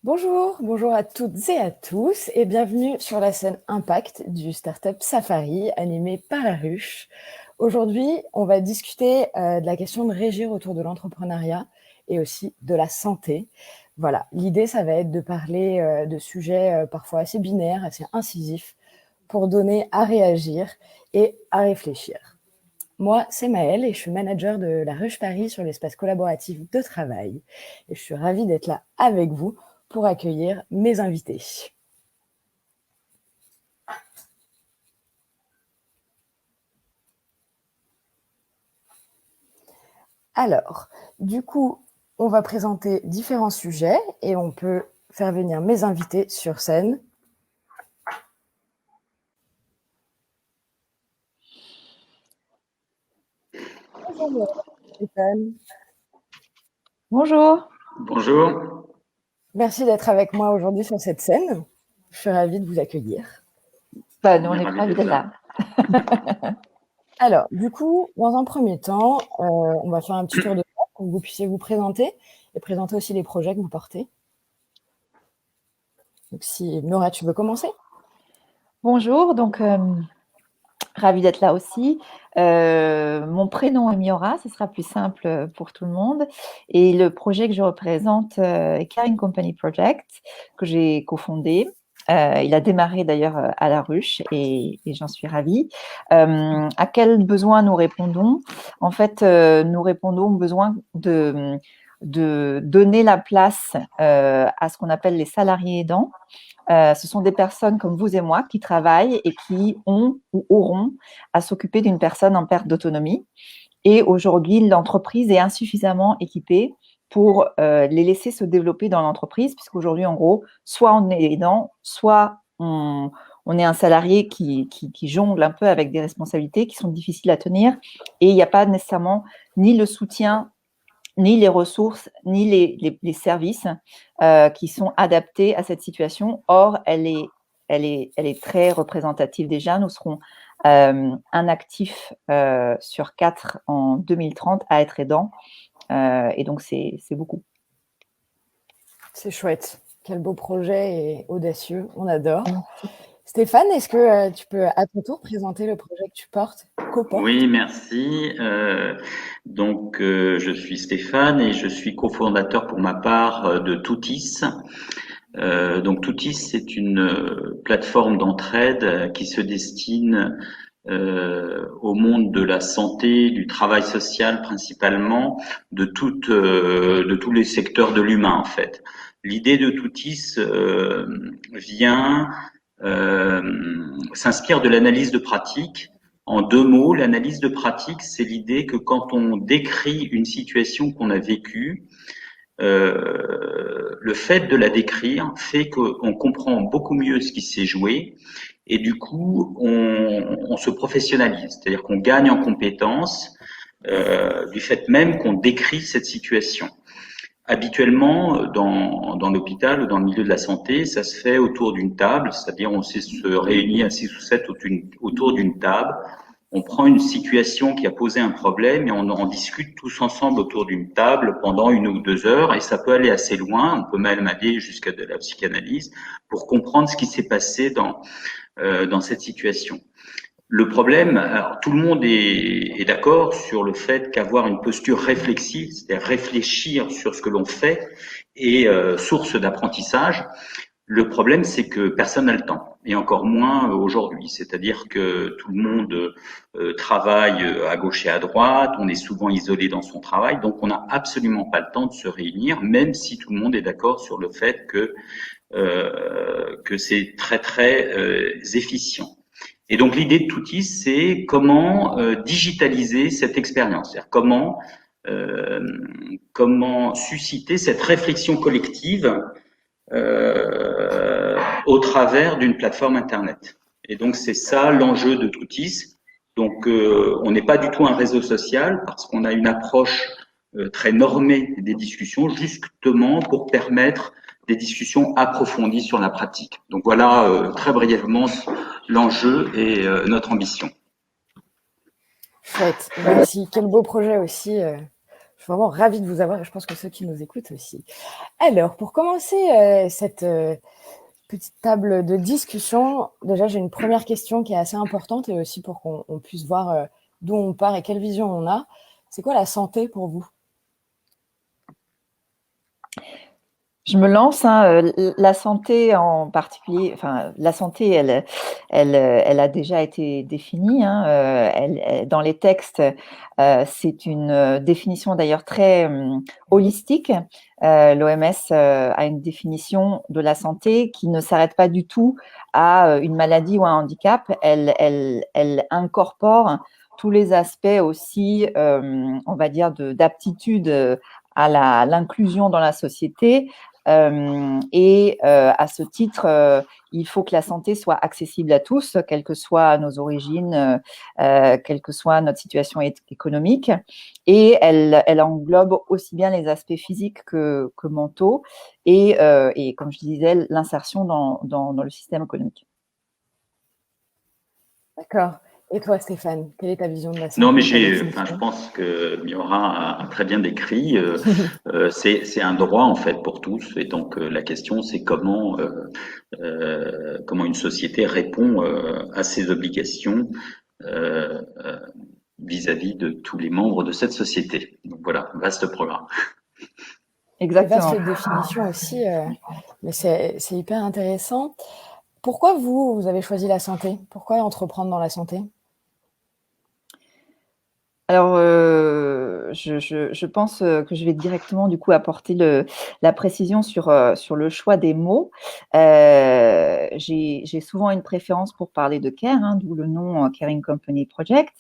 Bonjour à toutes et à tous et bienvenue sur la scène Impact du Startup Safari animé par La Ruche. Aujourd'hui, on va discuter de la question de régir autour de l'entrepreneuriat et aussi de la santé. Voilà, l'idée, ça va être de parler de sujets parfois assez binaires, assez incisifs, pour donner à réagir et à réfléchir. Moi, c'est Maëlle et je suis manager de La Ruche Paris sur l'espace collaboratif de travail. Et je suis ravie d'être là avec vous pour accueillir mes invités. Alors, du coup, on va présenter différents sujets et on peut faire venir mes invités sur scène. Bonjour Stéphane. Bonjour. Bonjour. Merci d'être avec moi aujourd'hui sur cette scène. Je suis ravie de vous accueillir. Nous, on est ravis d'être là. Alors, du coup, dans un premier temps, on va faire un petit tour de table pour que vous puissiez vous présenter et présenter aussi les projets que vous portez. Donc, si Nora, tu veux commencer? Bonjour, donc ravie d'être là aussi. Mon prénom est Miora, ce sera plus simple pour tout le monde. Et le projet que je représente est Caring Company Project, que j'ai cofondé. Il a démarré d'ailleurs à La Ruche et j'en suis ravie. À quels besoins nous répondons? En fait, nous répondons aux besoins de donner la place à ce qu'on appelle les salariés aidants. Ce sont des personnes comme vous et moi qui travaillent et qui ont ou auront à s'occuper d'une personne en perte d'autonomie. Et aujourd'hui, l'entreprise est insuffisamment équipée pour les laisser se développer dans l'entreprise, puisqu'aujourd'hui, en gros, soit on est aidant, soit on est un salarié qui jongle un peu avec des responsabilités qui sont difficiles à tenir. Et il n'y a pas nécessairement ni le soutien ni les ressources, ni les services qui sont adaptés à cette situation. Or, elle est très représentative déjà. Nous serons un actif sur 4 en 2030 à être aidant. Et donc, c'est beaucoup. C'est chouette. Quel beau projet et audacieux. On adore. Stéphane, est-ce que tu peux à ton tour présenter le projet que tu portes, co-portes? Oui, merci. Je suis Stéphane et je suis cofondateur pour ma part de Toutis. Toutis, c'est une plateforme d'entraide qui se destine au monde de la santé, du travail social principalement, de tous les secteurs de l'humain en fait. L'idée de Toutis s'inspire de l'analyse de pratique. En deux mots, l'analyse de pratique, c'est l'idée que quand on décrit une situation qu'on a vécue, le fait de la décrire fait qu'on comprend beaucoup mieux ce qui s'est joué et du coup, on se professionnalise, c'est-à-dire qu'on gagne en compétences du fait même qu'on décrit cette situation. Habituellement, dans l'hôpital ou dans le milieu de la santé, ça se fait autour d'une table, c'est-à-dire on sait se réunir à 6 ou 7 autour d'une table. On prend une situation qui a posé un problème et on en discute tous ensemble autour d'une table pendant 1 ou 2 heures et ça peut aller assez loin, on peut même aller jusqu'à de la psychanalyse pour comprendre ce qui s'est passé dans cette situation. Le problème, alors, tout le monde est d'accord sur le fait qu'avoir une posture réflexive, c'est-à-dire réfléchir sur ce que l'on fait, est source d'apprentissage. Le problème, c'est que personne n'a le temps, et encore moins aujourd'hui. C'est-à-dire que tout le monde travaille à gauche et à droite, on est souvent isolé dans son travail, donc on n'a absolument pas le temps de se réunir, même si tout le monde est d'accord sur le fait que c'est très très efficient. Et donc l'idée de Toutis, c'est comment digitaliser cette expérience, c'est-à-dire comment susciter cette réflexion collective au travers d'une plateforme internet. Et donc c'est ça l'enjeu de Toutis. Donc on n'est pas du tout un réseau social parce qu'on a une approche très normée des discussions, justement pour permettre des discussions approfondies sur la pratique. Donc voilà très brièvement l'enjeu et notre ambition. Chouette, merci. Quel beau projet aussi Je suis vraiment ravie de vous avoir et je pense que ceux qui nous écoutent aussi. Alors, pour commencer cette petite table de discussion, déjà, j'ai une première question qui est assez importante et aussi pour qu'on puisse voir d'où on part et quelle vision on a. C'est quoi la santé pour vous? Je me lance, la santé en particulier, enfin, la santé, elle a déjà été définie, dans les textes, c'est une définition d'ailleurs très holistique. L'OMS a une définition de la santé qui ne s'arrête pas du tout à une maladie ou un handicap. Elle incorpore tous les aspects aussi, on va dire, d'aptitude à l'inclusion dans la société. À ce titre, il faut que la santé soit accessible à tous, quelles que soient nos origines, quelle que soit notre situation économique. Et elle englobe aussi bien les aspects physiques que mentaux et comme je disais, l'insertion dans le système économique. D'accord. Et toi, Stéphane, quelle est ta vision de la santé? Non, mais je pense que Miora a très bien décrit. C'est un droit en fait pour tous, et donc la question c'est comment une société répond à ses obligations vis-à-vis de tous les membres de cette société. Donc voilà, vaste programme. Exactement. Vaste définition aussi, mais c'est hyper intéressant. Pourquoi vous avez choisi la santé? Pourquoi entreprendre dans la santé? Alors, je pense que je vais directement du coup apporter la précision sur le choix des mots. J'ai souvent une préférence pour parler de care, d'où le nom Caring Company Project.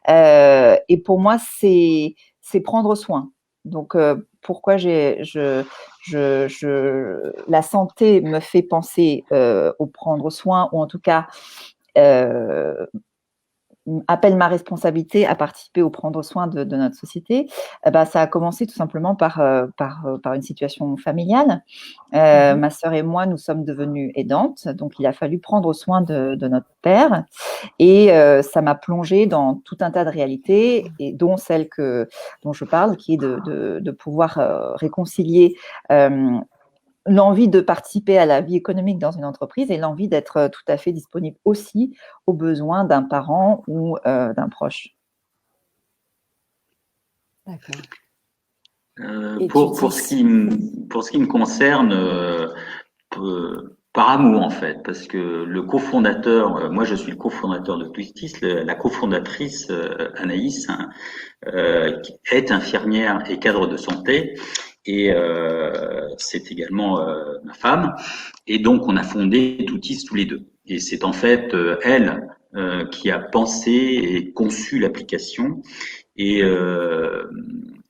Et pour moi, c'est prendre soin. Donc, pourquoi la santé me fait penser au prendre soin, ou en tout cas appelle ma responsabilité à participer au prendre soin de notre société. Ça a commencé tout simplement par une situation familiale. Ma sœur et moi, nous sommes devenues aidantes, donc il a fallu prendre soin de notre père, et ça m'a plongée dans tout un tas de réalités, et dont celle dont je parle, qui est de pouvoir réconcilier l'envie de participer à la vie économique dans une entreprise et l'envie d'être tout à fait disponible aussi aux besoins d'un parent ou d'un proche. D'accord. Pour ce qui me concerne, par amour en fait, parce que le cofondateur, moi je suis le cofondateur de Twistis, la cofondatrice Anaïs est infirmière et cadre de santé, et c'est également ma femme, et donc on a fondé Twistis tous les deux. Et c'est en fait elle qui a pensé et conçu l'application, et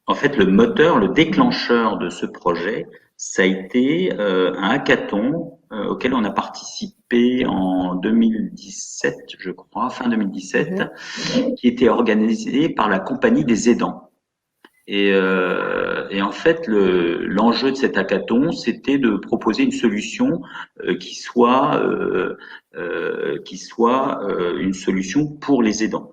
en fait le moteur, le déclencheur de ce projet, ça a été un hackathon auquel on a participé en 2017, je crois, fin 2017, qui était organisé par la Compagnie des aidants. Et en fait, l'enjeu de cet hackathon, c'était de proposer une solution qui soit une solution pour les aidants.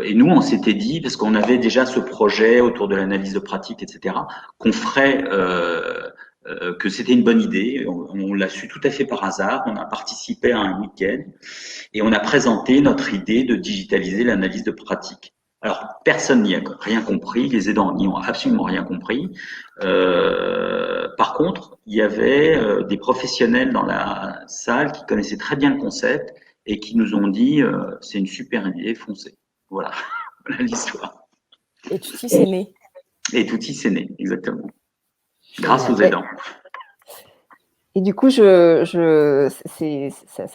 Et nous, on s'était dit, parce qu'on avait déjà ce projet autour de l'analyse de pratique, etc., qu'on ferait, que c'était une bonne idée. On l'a su tout à fait par hasard. On a participé à un week-end et on a présenté notre idée de digitaliser l'analyse de pratique. Alors, personne n'y a rien compris. Les aidants n'y ont absolument rien compris. Par contre, il y avait des professionnels dans la salle qui connaissaient très bien le concept et qui nous ont dit c'est une super idée, foncez. Voilà, voilà l'histoire. Et Twistis est né. Et Twistis est né, exactement. Grâce aux aidants. Et du coup, ça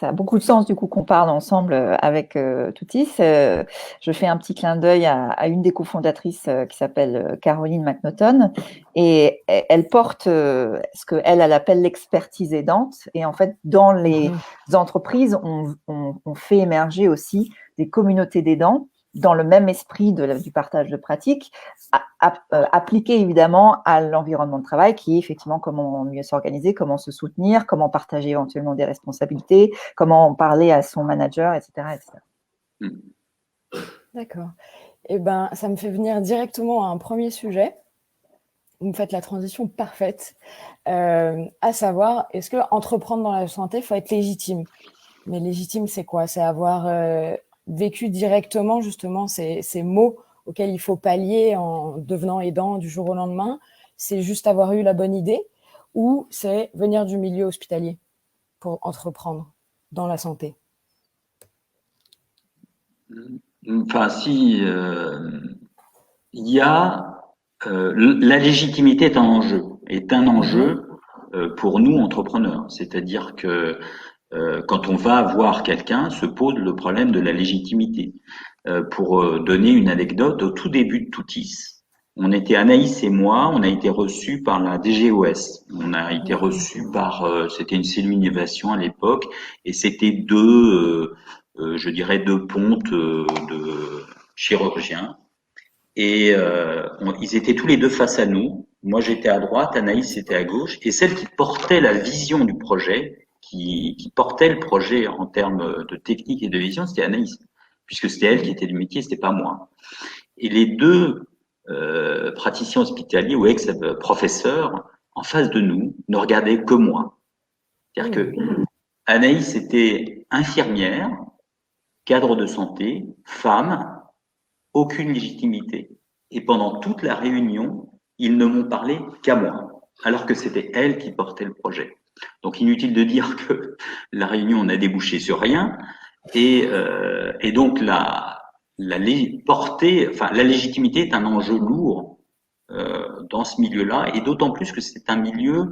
a beaucoup de sens du coup qu'on parle ensemble avec Twistis. Je fais un petit clin d'œil à une des cofondatrices qui s'appelle Caroline McNaughton, et elle porte ce qu'elle appelle l'expertise aidante. Et en fait, dans les entreprises, on fait émerger aussi des communautés d'aidants dans le même esprit du partage de pratiques, appliqué évidemment à l'environnement de travail, qui est effectivement comment mieux s'organiser, comment se soutenir, comment partager éventuellement des responsabilités, comment parler à son manager, etc. etc. D'accord. Eh ben, ça me fait venir directement à un premier sujet. Vous me faites la transition parfaite, à savoir, est-ce que entreprendre dans la santé, il faut être légitime? Mais légitime, c'est quoi? C'est avoir vécu directement justement ces maux auxquels il faut pallier en devenant aidant du jour au lendemain. C'est juste avoir eu la bonne idée ou c'est venir du milieu hospitalier pour entreprendre dans la santé? Enfin, si il y a la légitimité est un enjeu pour nous entrepreneurs. C'est-à-dire que quand on va voir quelqu'un, se pose le problème de la légitimité. Pour donner une anecdote, au tout début de Toutis, on était Anaïs et moi, on a été reçus par la DGOS. On a été reçus par, c'était une cellule innovation à l'époque, et c'était je dirais deux pontes de chirurgiens. Et ils étaient tous les deux face à nous. Moi, j'étais à droite, Anaïs était à gauche, et celle qui portait la vision du projet, qui portait le projet en termes de technique et de vision, c'était Anaïs, puisque c'était elle qui était du métier, c'était pas moi. Et les deux praticiens hospitaliers ou ex-professeurs en face de nous ne regardaient que moi. C'est-à-dire que Anaïs était infirmière, cadre de santé, femme, aucune légitimité. Et pendant toute la réunion, ils ne m'ont parlé qu'à moi, alors que c'était elle qui portait le projet. Donc inutile de dire que la réunion n'a débouché sur rien. Et donc la légitimité est un enjeu lourd dans ce milieu-là, et d'autant plus que c'est un milieu,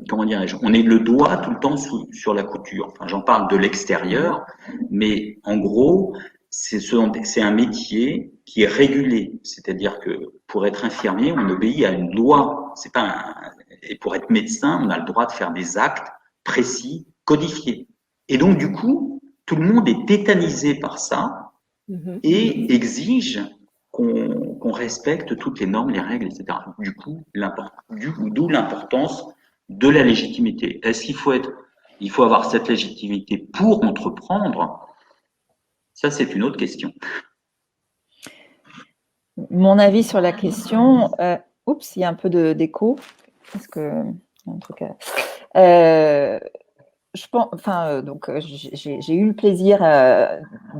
comment dirais-je, on est le doigt tout le temps sur la couture. Enfin, j'en parle de l'extérieur, mais en gros, c'est un métier qui est régulé. C'est-à-dire que pour être infirmier, on obéit à une loi. C'est pas et pour être médecin, on a le droit de faire des actes précis, codifiés. Et donc, du coup, tout le monde est tétanisé par ça et exige qu'on respecte toutes les normes, les règles, etc. Du coup, d'où l'importance de la légitimité. Est-ce il faut avoir cette légitimité pour entreprendre? Ça, c'est une autre question. Mon avis sur la question, oups, il y a un peu d'écho, parce que un truc. Je pense, donc j'ai eu le plaisir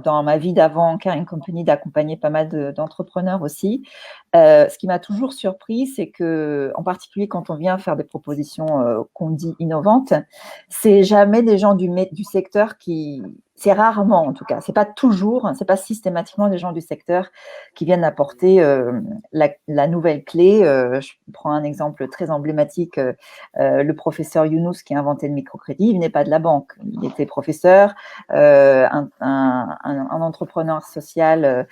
dans ma vie d'avant Caring Company d'accompagner pas mal d'entrepreneurs aussi. Ce qui m'a toujours surpris, c'est que, en particulier quand on vient faire des propositions qu'on dit innovantes, c'est jamais des gens du secteur qui, c'est rarement en tout cas, c'est pas toujours, c'est pas systématiquement des gens du secteur qui viennent apporter la nouvelle clé. Je prends un exemple très emblématique, le professeur Younous qui a inventé le microcrédit, il venait pas de la banque, il était professeur, un entrepreneur social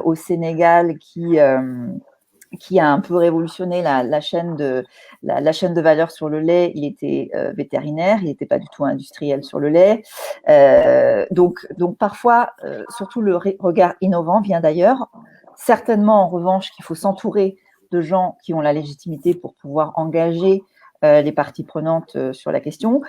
au Sénégal qui a un peu révolutionné la chaîne de valeur sur le lait. Il était vétérinaire, il n'était pas du tout industriel sur le lait. Donc parfois, surtout le regard innovant vient d'ailleurs. Certainement, en revanche, qu'il faut s'entourer de gens qui ont la légitimité pour pouvoir engager les parties prenantes sur la question.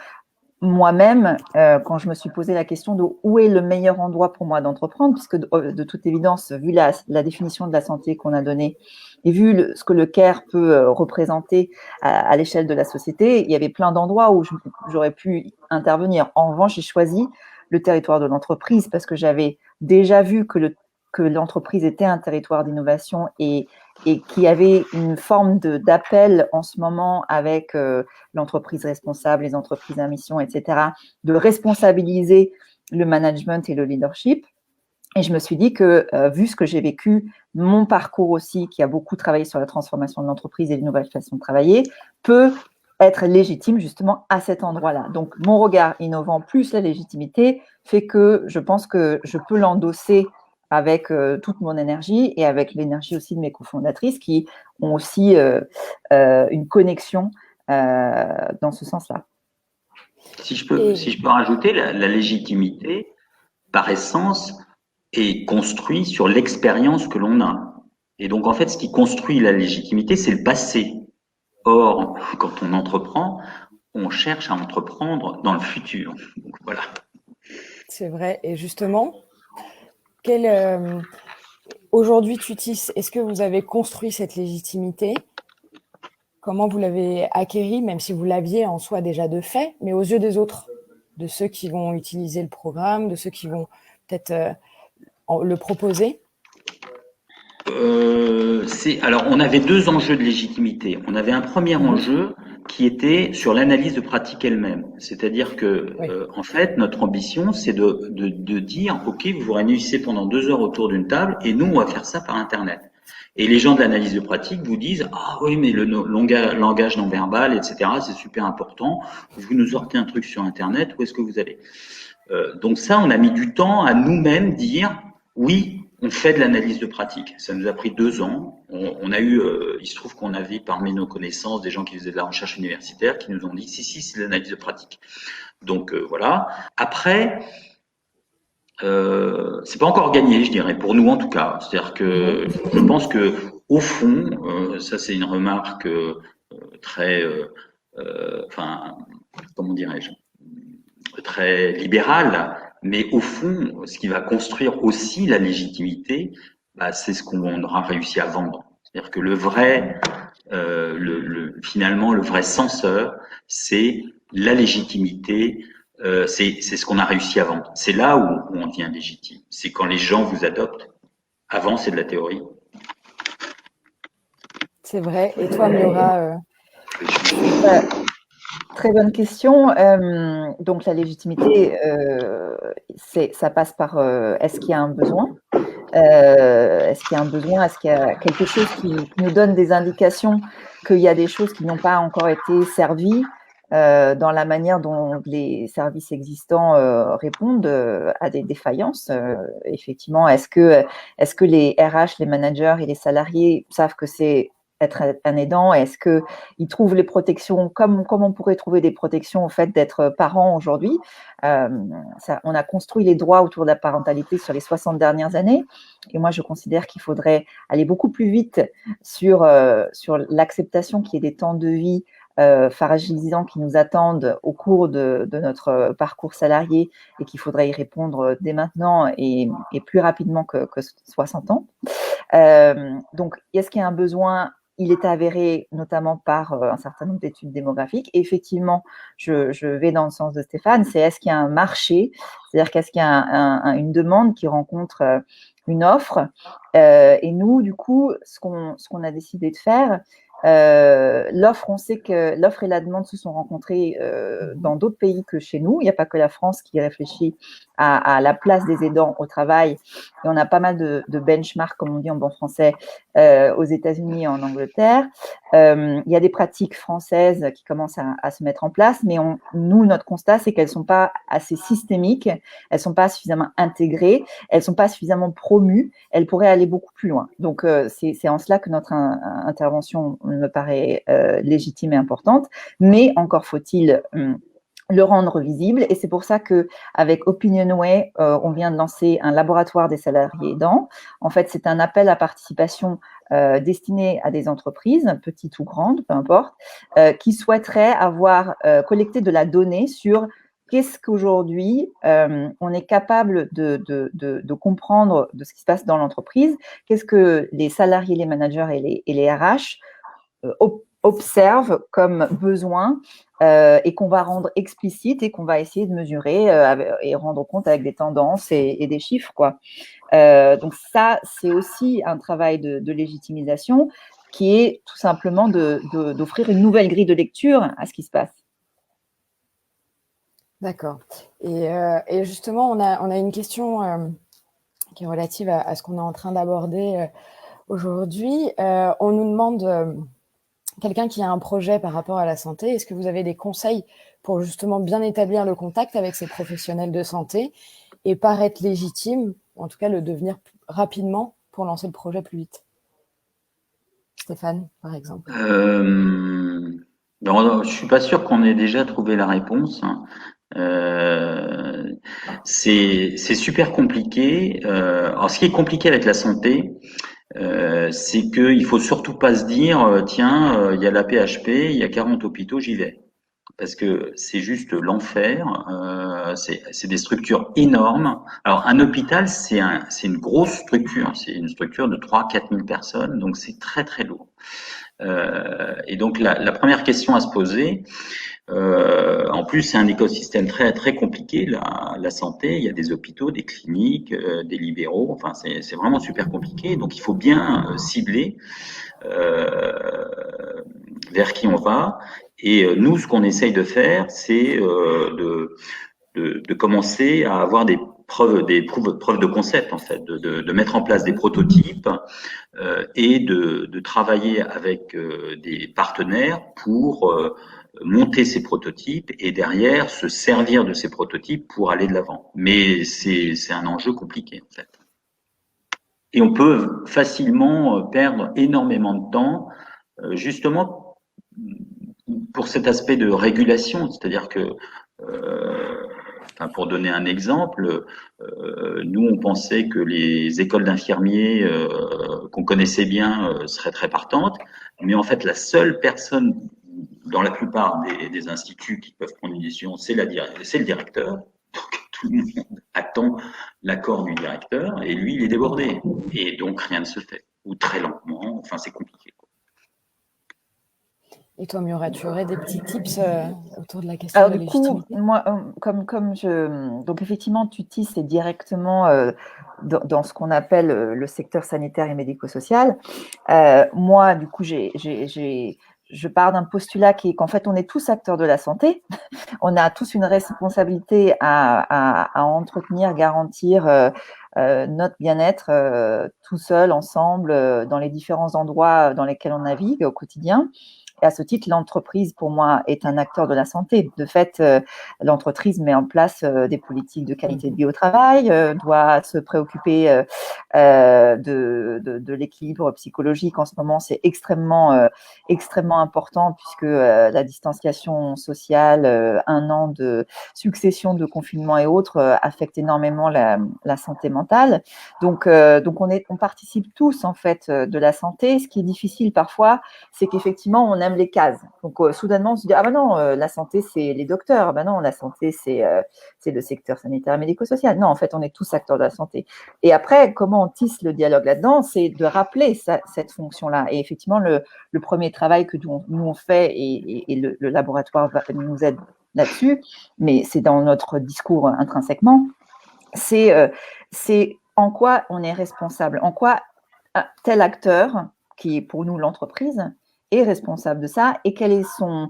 Moi-même, quand je me suis posé la question de où est le meilleur endroit pour moi d'entreprendre, puisque de toute évidence, vu la définition de la santé qu'on a donnée et vu ce que le care peut représenter à l'échelle de la société, il y avait plein d'endroits où j'aurais pu intervenir. En revanche, j'ai choisi le territoire de l'entreprise parce que j'avais déjà vu que l'entreprise était un territoire d'innovation et qu'il y avait une forme d'appel en ce moment avec l'entreprise responsable, les entreprises à mission, etc., de responsabiliser le management et le leadership. Et je me suis dit que, vu ce que j'ai vécu, mon parcours aussi, qui a beaucoup travaillé sur la transformation de l'entreprise et les nouvelles façons de travailler, peut être légitime justement à cet endroit-là. Donc, mon regard innovant plus la légitimité fait que je pense que je peux l'endosser avec toute mon énergie et avec l'énergie aussi de mes cofondatrices qui ont aussi une connexion dans ce sens-là. Si je peux rajouter, la légitimité, par essence, est construite sur l'expérience que l'on a. Et donc, en fait, ce qui construit la légitimité, c'est le passé. Or, quand on entreprend, on cherche à entreprendre dans le futur. Donc, voilà. C'est vrai. Et justement, aujourd'hui, Tutis, est-ce que vous avez construit cette légitimité? Comment vous l'avez acquérie, même si vous l'aviez en soi déjà de fait, mais aux yeux des autres, de ceux qui vont utiliser le programme, de ceux qui vont peut-être le proposer? Alors, on avait deux enjeux de légitimité. On avait un premier enjeu qui était sur l'analyse de pratique elle-même. C'est-à-dire que, Oui. en fait, notre ambition, c'est de dire, OK, vous vous réunissez pendant 2 heures autour d'une table et nous, on va faire ça par Internet. Et les gens de l'analyse de pratique vous disent, ah oui, mais le langage non verbal, etc., c'est super important. Vous nous sortez un truc sur Internet, où est-ce que vous allez? Donc ça, on a mis du temps à nous-mêmes dire, oui, on fait de l'analyse de pratique. Ça nous a pris 2 ans. On a eu, il se trouve qu'on avait parmi nos connaissances des gens qui faisaient de la recherche universitaire qui nous ont dit, si, c'est de l'analyse de pratique. Donc voilà. Après, c'est pas encore gagné, je dirais, pour nous en tout cas. C'est-à-dire que je pense que au fond, ça c'est une remarque très, enfin, comment dirais-je, très libérale, mais au fond, ce qui va construire aussi la légitimité, bah, c'est ce qu'on aura réussi à vendre. C'est-à-dire que le vrai, finalement, le vrai censeur, c'est la légitimité. C'est ce qu'on a réussi à vendre. C'est là où on devient légitime. C'est quand les gens vous adoptent. Avant, c'est de la théorie. C'est vrai. Et toi, Miora Très bonne question. Donc la légitimité, ça passe par est-ce qu'il y a un besoin? Est-ce qu'il y a un besoin? Est-ce qu'il y a quelque chose qui nous donne des indications qu'il y a des choses qui n'ont pas encore été servies dans la manière dont les services existants répondent à des défaillances? Effectivement, est-ce que les RH, les managers et les salariés savent que c'est être un aidant? Est-ce qu'ils trouvent les protections comme on pourrait trouver des protections au fait d'être parent aujourd'hui? On a construit les droits autour de la parentalité sur les 60 dernières années. Et moi, je considère qu'il faudrait aller beaucoup plus vite sur l'acceptation qu'il y ait des temps de vie fragilisants qui nous attendent au cours de notre parcours salarié et qu'il faudrait y répondre dès maintenant et plus rapidement que 60 ans. Donc, est-ce qu'il y a un besoin? Il est avéré notamment par un certain nombre d'études démographiques. Et effectivement, je vais dans le sens de Stéphane, c'est est-ce qu'il y a un marché? C'est-à-dire qu'est-ce qu'il y a une demande qui rencontre une offre? Et nous, du coup, ce qu'on a décidé de faire, l'offre, on sait que l'offre et la demande se sont rencontrées dans d'autres pays que chez nous. Il n'y a pas que la France qui réfléchit à la place des aidants au travail. Et on a pas mal de benchmarks, comme on dit en bon français, aux États-Unis et en Angleterre. Il y a des pratiques françaises qui commencent à se mettre en place, mais nous, notre constat, c'est qu'elles ne sont pas assez systémiques, elles ne sont pas suffisamment intégrées, elles ne sont pas suffisamment promues, elles pourraient aller beaucoup plus loin. Donc, c'est en cela que notre intervention me paraît légitime et importante, mais encore faut-il le rendre visible. Et c'est pour ça qu'avec Opinionway, on vient de lancer un laboratoire des salariés aidants. En fait, c'est un appel à participation destiné à des entreprises, petites ou grandes, peu importe, qui souhaiteraient avoir collecté de la donnée sur qu'est-ce qu'aujourd'hui on est capable de comprendre de ce qui se passe dans l'entreprise, qu'est-ce que les salariés, les managers et les RH observent comme besoin et qu'on va rendre explicite et qu'on va essayer de mesurer et rendre compte avec des tendances et des chiffres, quoi. Donc ça, c'est aussi un travail de légitimisation qui est tout simplement d'offrir une nouvelle grille de lecture à ce qui se passe. D'accord. Et justement, on a une question qui est relative à ce qu'on est en train d'aborder aujourd'hui. On nous demande, quelqu'un qui a un projet par rapport à la santé, est-ce que vous avez des conseils pour justement bien établir le contact avec ces professionnels de santé et paraître légitime, en tout cas le devenir rapidement pour lancer le projet plus vite? Stéphane, par exemple. Je suis pas sûr qu'on ait déjà trouvé la réponse. C'est super compliqué. Alors, ce qui est compliqué avec la santé, c'est qu'il faut surtout pas se dire, tiens, il y a la PHP, il y a 40 hôpitaux, j'y vais. parce que c'est juste l'enfer. C'est des structures énormes. Alors un hôpital, c'est une grosse structure. C'est une structure de 3-4 000 personnes, donc c'est très très lourd. Et donc la première question à se poser, en plus c'est un écosystème très très compliqué, la santé. Il y a des hôpitaux, des cliniques, des libéraux. Enfin c'est vraiment super compliqué. Donc il faut bien cibler vers qui on va. Et nous, ce qu'on essaye de faire, c'est de commencer à avoir des preuves de concept, en fait, de mettre en place des prototypes et de travailler avec des partenaires pour monter ces prototypes et derrière se servir de ces prototypes pour aller de l'avant. Mais c'est un enjeu compliqué, en fait. Et on peut facilement perdre énormément de temps, justement pour cet aspect de régulation, c'est-à-dire que, pour donner un exemple, nous on pensait que les écoles d'infirmiers qu'on connaissait bien seraient très partantes, mais en fait la seule personne dans la plupart des instituts qui peuvent prendre une décision, c'est le directeur. Donc tout le monde attend l'accord du directeur et lui il est débordé et donc rien ne se fait ou très lentement. Enfin c'est compliqué. Et toi, Miura, tu aurais des petits tips autour de la question de la légitimité? Moi, donc effectivement, Tutis est directement dans ce qu'on appelle le secteur sanitaire et médico-social. Moi, du coup, je pars d'un postulat qui est qu'en fait, on est tous acteurs de la santé. On a tous une responsabilité à entretenir, garantir notre bien-être tout seul, ensemble, dans les différents endroits dans lesquels on navigue au quotidien. Et à ce titre, l'entreprise, pour moi, est un acteur de la santé. De fait, l'entreprise met en place des politiques de qualité de vie au travail, doit se préoccuper de l'équilibre psychologique. En ce moment, c'est extrêmement important puisque la distanciation sociale, un an de succession de confinements et autres affecte énormément la santé mentale. Donc on participe tous en fait de la santé. Ce qui est difficile parfois, c'est qu'effectivement on aime les cases. Donc soudainement on se dit ah ben non, la santé c'est les docteurs, ah ben non la santé c'est le secteur sanitaire et médico-social. Non, en fait on est tous acteurs de la santé. Et après comment on tisse le dialogue là-dedans, c'est de rappeler cette fonction-là. Et effectivement le premier travail que nous on fait et le laboratoire nous aide là-dessus, mais c'est dans notre discours intrinsèquement, c'est en quoi on est responsable, en quoi tel acteur, qui est pour nous l'entreprise, est responsable de ça et quel est son,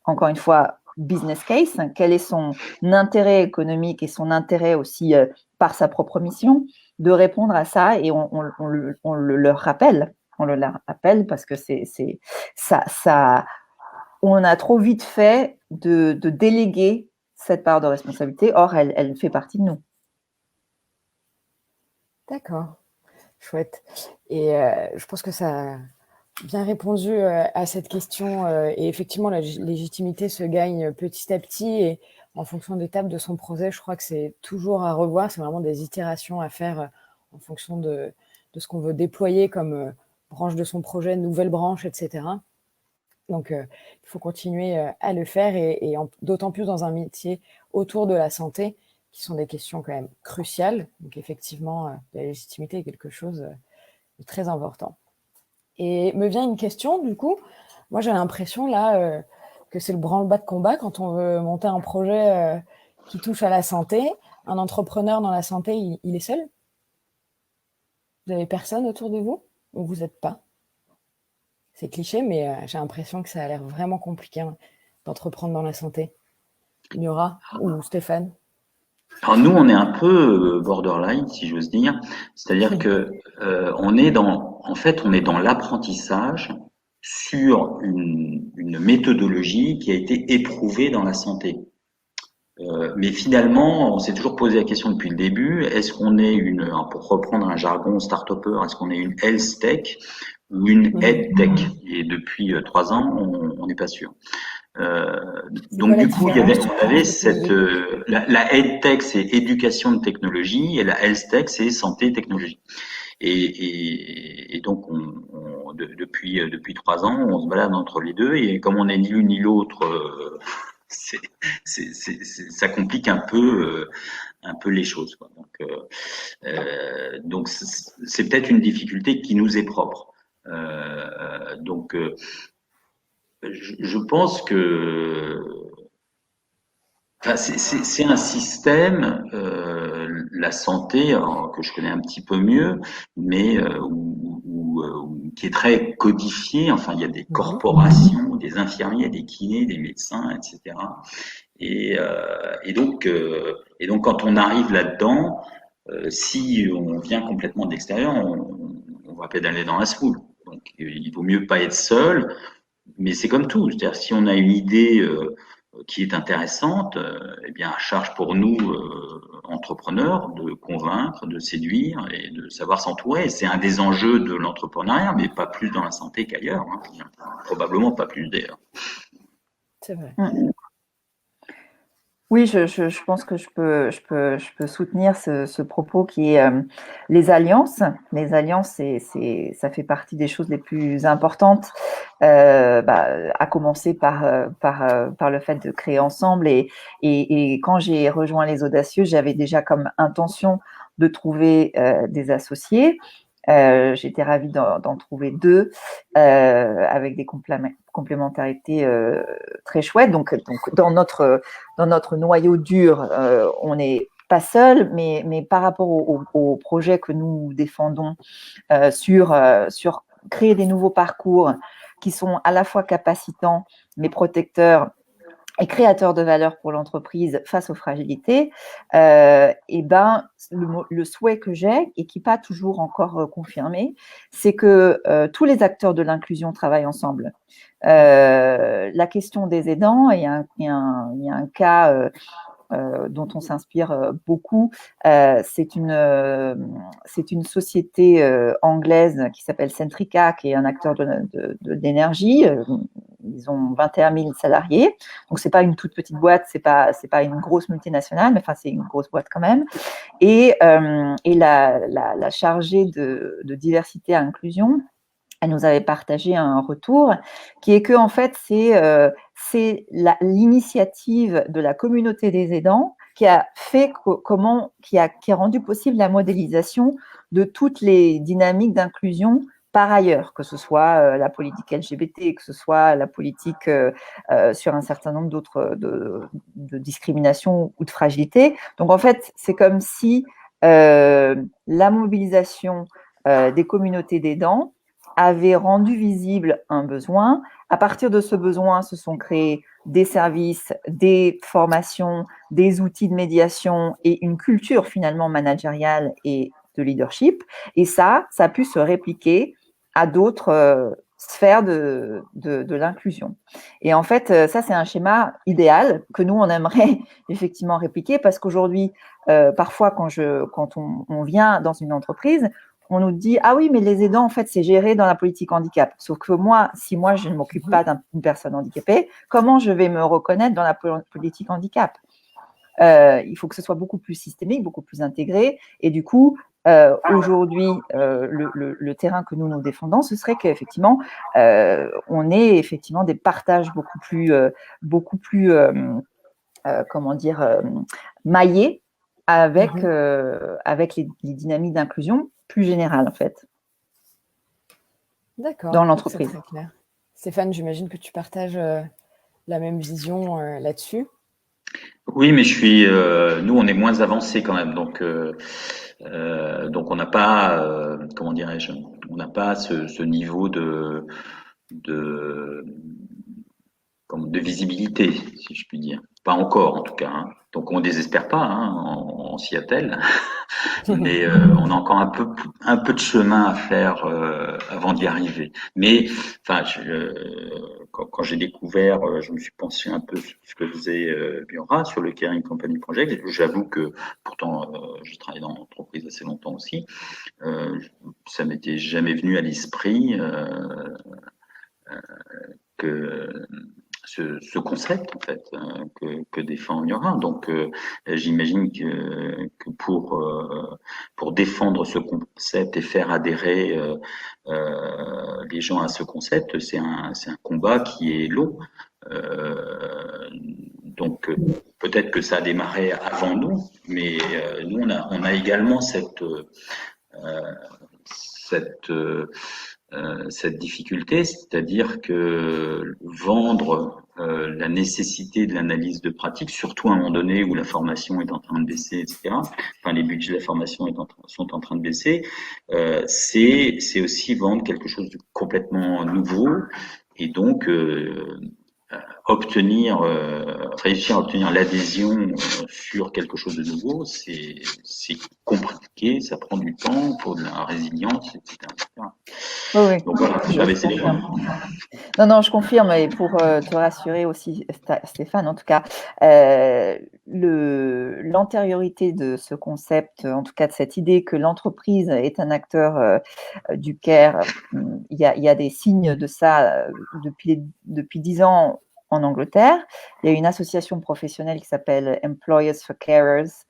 encore une fois, business case, quel est son intérêt économique et son intérêt aussi par sa propre mission de répondre à ça et on le leur rappelle. On le rappelle parce que ça, on a trop vite fait de déléguer cette part de responsabilité. Or, elle fait partie de nous. D'accord, chouette. Et je pense que ça a bien répondu à cette question. Et effectivement, la légitimité se gagne petit à petit et en fonction d'étapes de son projet, je crois que c'est toujours à revoir. C'est vraiment des itérations à faire en fonction de ce qu'on veut déployer comme branche de son projet, nouvelle branche, etc. Donc, il faut continuer à le faire et d'autant plus dans un métier autour de la santé, qui sont des questions quand même cruciales. Donc, effectivement, la légitimité est quelque chose de très important. Et me vient une question, du coup. Moi, j'ai l'impression, là, que c'est le branle-bas de combat quand on veut monter un projet qui touche à la santé. Un entrepreneur dans la santé, il est seul? Vous n'avez personne autour de vous? Ou vous n'êtes pas? C'est cliché, mais j'ai l'impression que ça a l'air vraiment compliqué d'entreprendre dans la santé. Miura ou Stéphane? Alors nous, on est un peu borderline, si j'ose dire. C'est-à-dire que on est dans l'apprentissage sur une méthodologie qui a été éprouvée dans la santé. Mais finalement, on s'est toujours posé la question depuis le début, est-ce qu'on est pour reprendre un jargon start-upper, est-ce qu'on est une health tech ou une ed tech? Et depuis 3 ans, on n'est pas sûr. Donc du coup, on avait cette la ed tech, c'est éducation de technologie, et la health tech, c'est santé et technologie. Et donc depuis 3 ans, on se balade entre les deux et comme on n'est ni l'une ni l'autre, ça complique un peu les choses, quoi. Donc c'est peut-être une difficulté qui nous est propre. Je pense que enfin, c'est un système, la santé, alors, que je connais un petit peu mieux, mais qui est très codifié. Enfin, il y a des corporations, des infirmiers, des kinés, des médecins, etc. Et donc, quand on arrive là-dedans, si on vient complètement de l'extérieur, on va pédaler dans la semoule. Donc, il vaut mieux pas être seul, mais c'est comme tout. C'est-à-dire, si on a une idée qui est intéressante, eh bien, à charge pour nous, entrepreneurs, de convaincre, de séduire et de savoir s'entourer. C'est un des enjeux de l'entrepreneuriat, mais pas plus dans la santé qu'ailleurs, hein. Probablement pas plus d'ailleurs. C'est vrai. Oui, je pense que je peux soutenir ce propos qui est les alliances. Les alliances, ça fait partie des choses les plus importantes, à commencer par le fait de créer ensemble. Et quand j'ai rejoint les Audacieux, j'avais déjà comme intention de trouver des associés. J'étais ravie d'en trouver 2 avec des complémentarités très chouettes. Donc dans notre noyau dur, on n'est pas seul, mais par rapport au projet que nous défendons sur créer des nouveaux parcours qui sont à la fois capacitants mais protecteurs et créateur de valeur pour l'entreprise face aux fragilités, et le souhait que j'ai et qui n'est pas toujours encore confirmé, c'est que tous les acteurs de l'inclusion travaillent ensemble. La question des aidants, il y a un cas dont on s'inspire beaucoup. C'est une société anglaise qui s'appelle Centrica, qui est un acteur d'énergie. Ils ont 21 000 salariés, donc c'est pas une toute petite boîte, c'est pas une grosse multinationale, mais enfin c'est une grosse boîte quand même. Et la chargée de diversité et inclusion, elle nous avait partagé un retour qui est que en fait c'est l'initiative de la communauté des aidants qui a fait qui a rendu possible la modélisation de toutes les dynamiques d'inclusion par ailleurs, que ce soit la politique LGBT, que ce soit la politique sur un certain nombre d'autres de discriminations ou de fragilité. Donc en fait, c'est comme si la mobilisation des communautés d'aidants avait rendu visible un besoin. À partir de ce besoin, se sont créés des services, des formations, des outils de médiation et une culture finalement managériale et de leadership. Et ça a pu se répliquer à d'autres sphères de l'inclusion. Et en fait, ça, c'est un schéma idéal que nous, on aimerait effectivement répliquer parce qu'aujourd'hui, parfois, quand on vient dans une entreprise, on nous dit « Ah oui, mais les aidants, en fait, c'est géré dans la politique handicap. » Sauf que si moi, je ne m'occupe pas d'une personne handicapée, comment je vais me reconnaître dans la politique handicap ? Il faut que ce soit beaucoup plus systémique, beaucoup plus intégré. Et du coup, aujourd'hui, le terrain que nous défendons, ce serait qu'effectivement, on ait effectivement des partages beaucoup plus maillés avec les dynamiques d'inclusion plus générales, en fait. D'accord. Dans l'entreprise. C'est très clair. Stéphane, j'imagine que tu partages la même vision là-dessus. Oui, mais nous, on est moins avancés quand même, donc on n'a pas, comment dirais-je, on n'a pas ce niveau de visibilité, si je puis dire. Pas encore, en tout cas, hein. Donc on désespère pas, hein, on s'y attelle, mais on a encore un peu de chemin à faire avant d'y arriver. Mais enfin, quand j'ai découvert, je me suis pensé un peu sur ce que faisait Biora sur le Caring Company Project. J'avoue que pourtant, j'ai travaillé dans l'entreprise assez longtemps aussi. Ça m'était jamais venu à l'esprit que ce concept en fait que défend Miura. Donc j'imagine que pour défendre ce concept et faire adhérer les gens à ce concept, c'est un combat qui est long. Donc peut-être que ça a démarré avant nous, mais nous on a également cette difficulté, c'est-à-dire que vendre la nécessité de l'analyse de pratique, surtout à un moment donné où la formation est en train de baisser, etc. Enfin, les budgets de la formation sont en train de baisser. C'est aussi vendre quelque chose de complètement nouveau, et donc réussir à obtenir l'adhésion sur quelque chose de nouveau, c'est compliqué, ça prend du temps, il faut de la résilience, etc. Oui, Donc voilà, j'avais ces éléments. Non, je confirme, et pour te rassurer aussi, Stéphane, en tout cas, l'antériorité de ce concept, en tout cas de cette idée que l'entreprise est un acteur du care, il y a des signes de ça depuis 10 ans en Angleterre. Il y a une association professionnelle qui s'appelle Employers for Carers,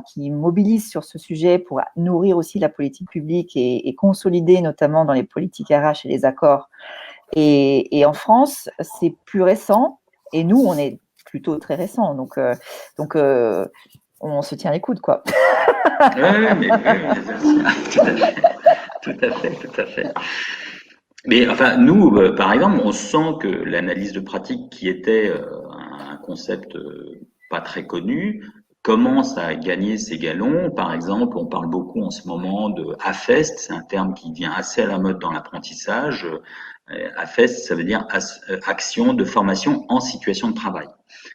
qui mobilise sur ce sujet pour nourrir aussi la politique publique et consolider notamment dans les politiques RH et les accords. Et en France, c'est plus récent, et nous, on est plutôt très récent, donc on se tient les coudes, quoi. Oui, tout à fait. Mais enfin, nous, par exemple, on sent que l'analyse de pratique, qui était un concept pas très connu, commence à gagner ses galons. Par exemple, on parle beaucoup en ce moment de AFEST, c'est un terme qui vient assez à la mode dans l'apprentissage. AFEST, ça veut dire action de formation en situation de travail.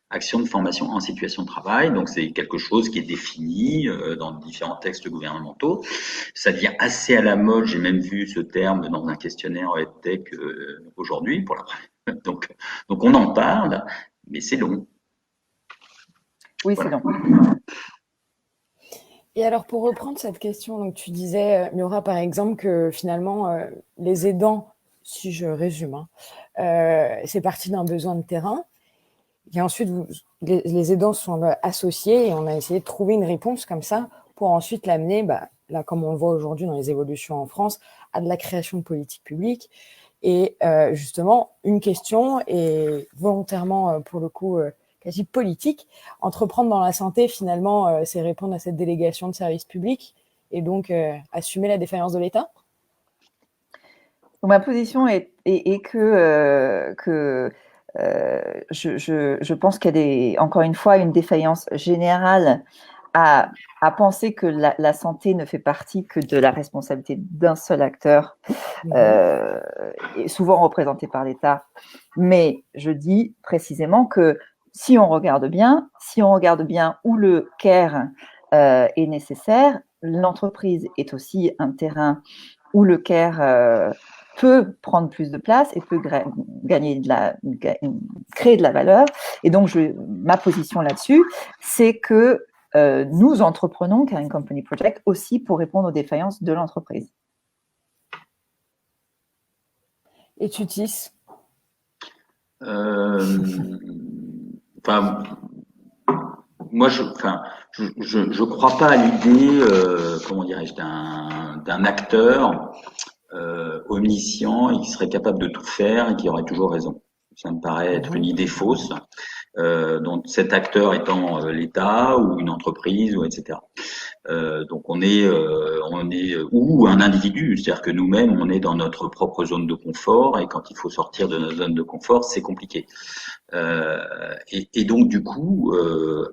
Action de formation en situation de travail, donc c'est quelque chose qui est défini dans différents textes gouvernementaux. Ça devient assez à la mode, j'ai même vu ce terme dans un questionnaire EdTech aujourd'hui. Donc on en parle, mais c'est long. Oui, voilà. C'est long. Et alors, pour reprendre cette question, donc tu disais, Miora, par exemple, que finalement, les aidants, si je résume, c'est parti d'un besoin de terrain. Et ensuite, les aidants sont associés et on a essayé de trouver une réponse comme ça pour ensuite l'amener, là, comme on le voit aujourd'hui dans les évolutions en France, à de la création de politiques publiques. Et justement, une question, et volontairement, pour le coup, quasi politique, entreprendre dans la santé, finalement, c'est répondre à cette délégation de services publics et donc assumer la défaillance de l'État. Donc, ma position est que je pense qu'il y a encore une fois une défaillance générale à penser que la santé ne fait partie que de la responsabilité d'un seul acteur, et souvent représenté par l'État. Mais je dis précisément que si on regarde bien où le care est nécessaire, l'entreprise est aussi un terrain où le care peut prendre plus de place et peut créer de la valeur. Et donc, ma position là-dessus, c'est que nous entreprenons Caring Company Project aussi pour répondre aux défaillances de l'entreprise. Et Tutis? Moi, je crois pas à l'idée, comment dirais-je, d'un acteur omniscient et qui serait capable de tout faire et qui aurait toujours raison. Ça me paraît être une idée fausse. Donc cet acteur étant l'État ou une entreprise ou etc. Donc on est ou un individu, c'est-à-dire que nous-mêmes on est dans notre propre zone de confort et quand il faut sortir de notre zone de confort, c'est compliqué. Et donc du coup,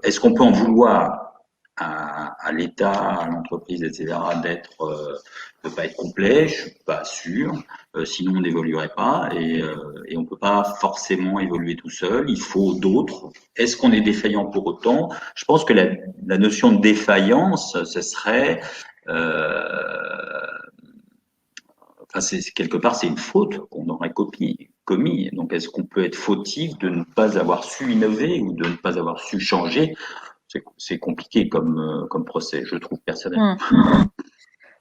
est-ce qu'on peut en vouloir à l'État, à l'entreprise, etc., de pas être complet? Je suis pas sûr. Sinon, on n'évoluerait pas et on peut pas forcément évoluer tout seul. Il faut d'autres. Est-ce qu'on est défaillant pour autant? Je pense que la notion de défaillance, ce serait, quelque part, c'est une faute qu'on aurait commis. Donc, est-ce qu'on peut être fautif de ne pas avoir su innover ou de ne pas avoir su changer? C'est compliqué comme procès, je trouve personnellement.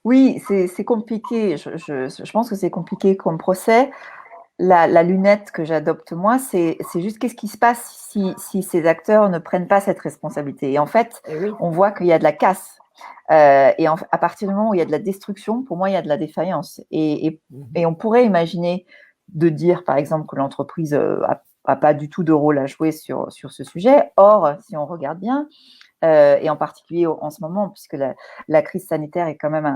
Oui, c'est compliqué. Je pense que c'est compliqué comme procès. La lunette que j'adopte moi, c'est juste qu'est-ce qui se passe si ces acteurs ne prennent pas cette responsabilité. Et en fait, on voit qu'il y a de la casse À partir du moment où il y a de la destruction, pour moi, il y a de la défaillance. Et on pourrait imaginer de dire, par exemple, que l'entreprise n'a pas du tout de rôle à jouer sur ce sujet. Or, si on regarde bien, et en particulier en ce moment, puisque la crise sanitaire est quand même